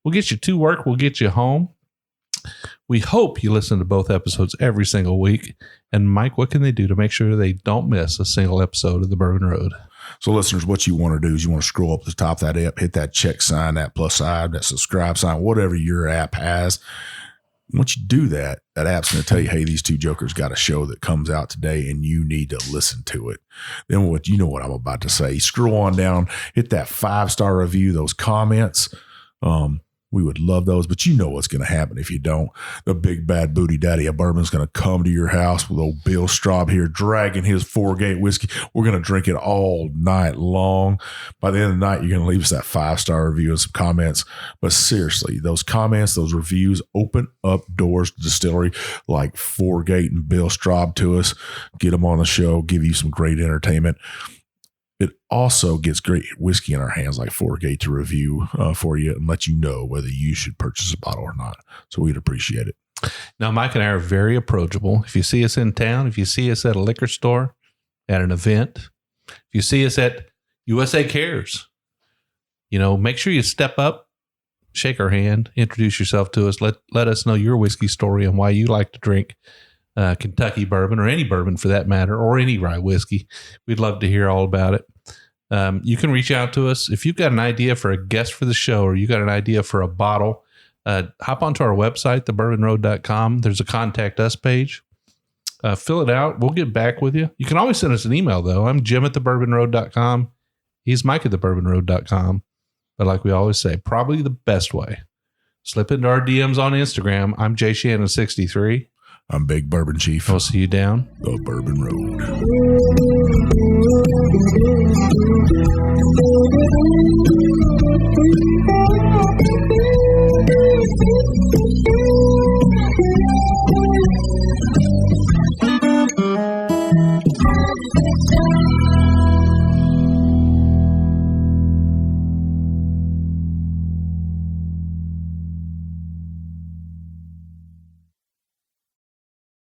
We'll get you to work. We'll get you home. We hope you listen to both episodes every single week. And Mike, what can they do to make sure they don't miss a single episode of the Bourbon Road? So listeners, what you want to do is you want to scroll up to the top of that app, hit that check sign, that plus sign, that subscribe sign, whatever your app has. Once you do that, that app's going to tell you, hey, these 2 jokers got a show that comes out today and you need to listen to it. Then what I'm about to say, scroll on down, hit that 5-star review, those comments. We would love those, but you know what's going to happen if you don't. The big bad booty daddy of bourbon's going to come to your house with old Bill Straub here dragging his 4Gate whiskey. We're going to drink it all night long. By the end of the night, you're going to leave us that 5-star review and some comments. But seriously, those comments, those reviews open up doors to distillery like 4Gate and Bill Straub to us. Get them on the show, give you some great entertainment. It also gets great whiskey in our hands like 4Gate to review for you and let you know whether you should purchase a bottle or not. So we'd appreciate it. Now, Mike and I are very approachable. If you see us in town, if you see us at a liquor store, at an event, if you see us at USA Cares, make sure you step up, shake our hand, introduce yourself to us. Let us know your whiskey story and why you like to drink Kentucky bourbon, or any bourbon for that matter, or any rye whiskey. We'd love to hear all about it. You can reach out to us. If you've got an idea for a guest for the show, or you got an idea for a bottle, hop onto our website, thebourbonroad.com. There's a contact us page. Fill it out. We'll get back with you. You can always send us an email, though. I'm Jim at thebourbonroad.com. He's Mike at thebourbonroad.com. But like we always say, probably the best way, slip into our DMs on Instagram. I'm Jay Shannon63. I'm Big Bourbon Chief. I'll see you down the Bourbon Road.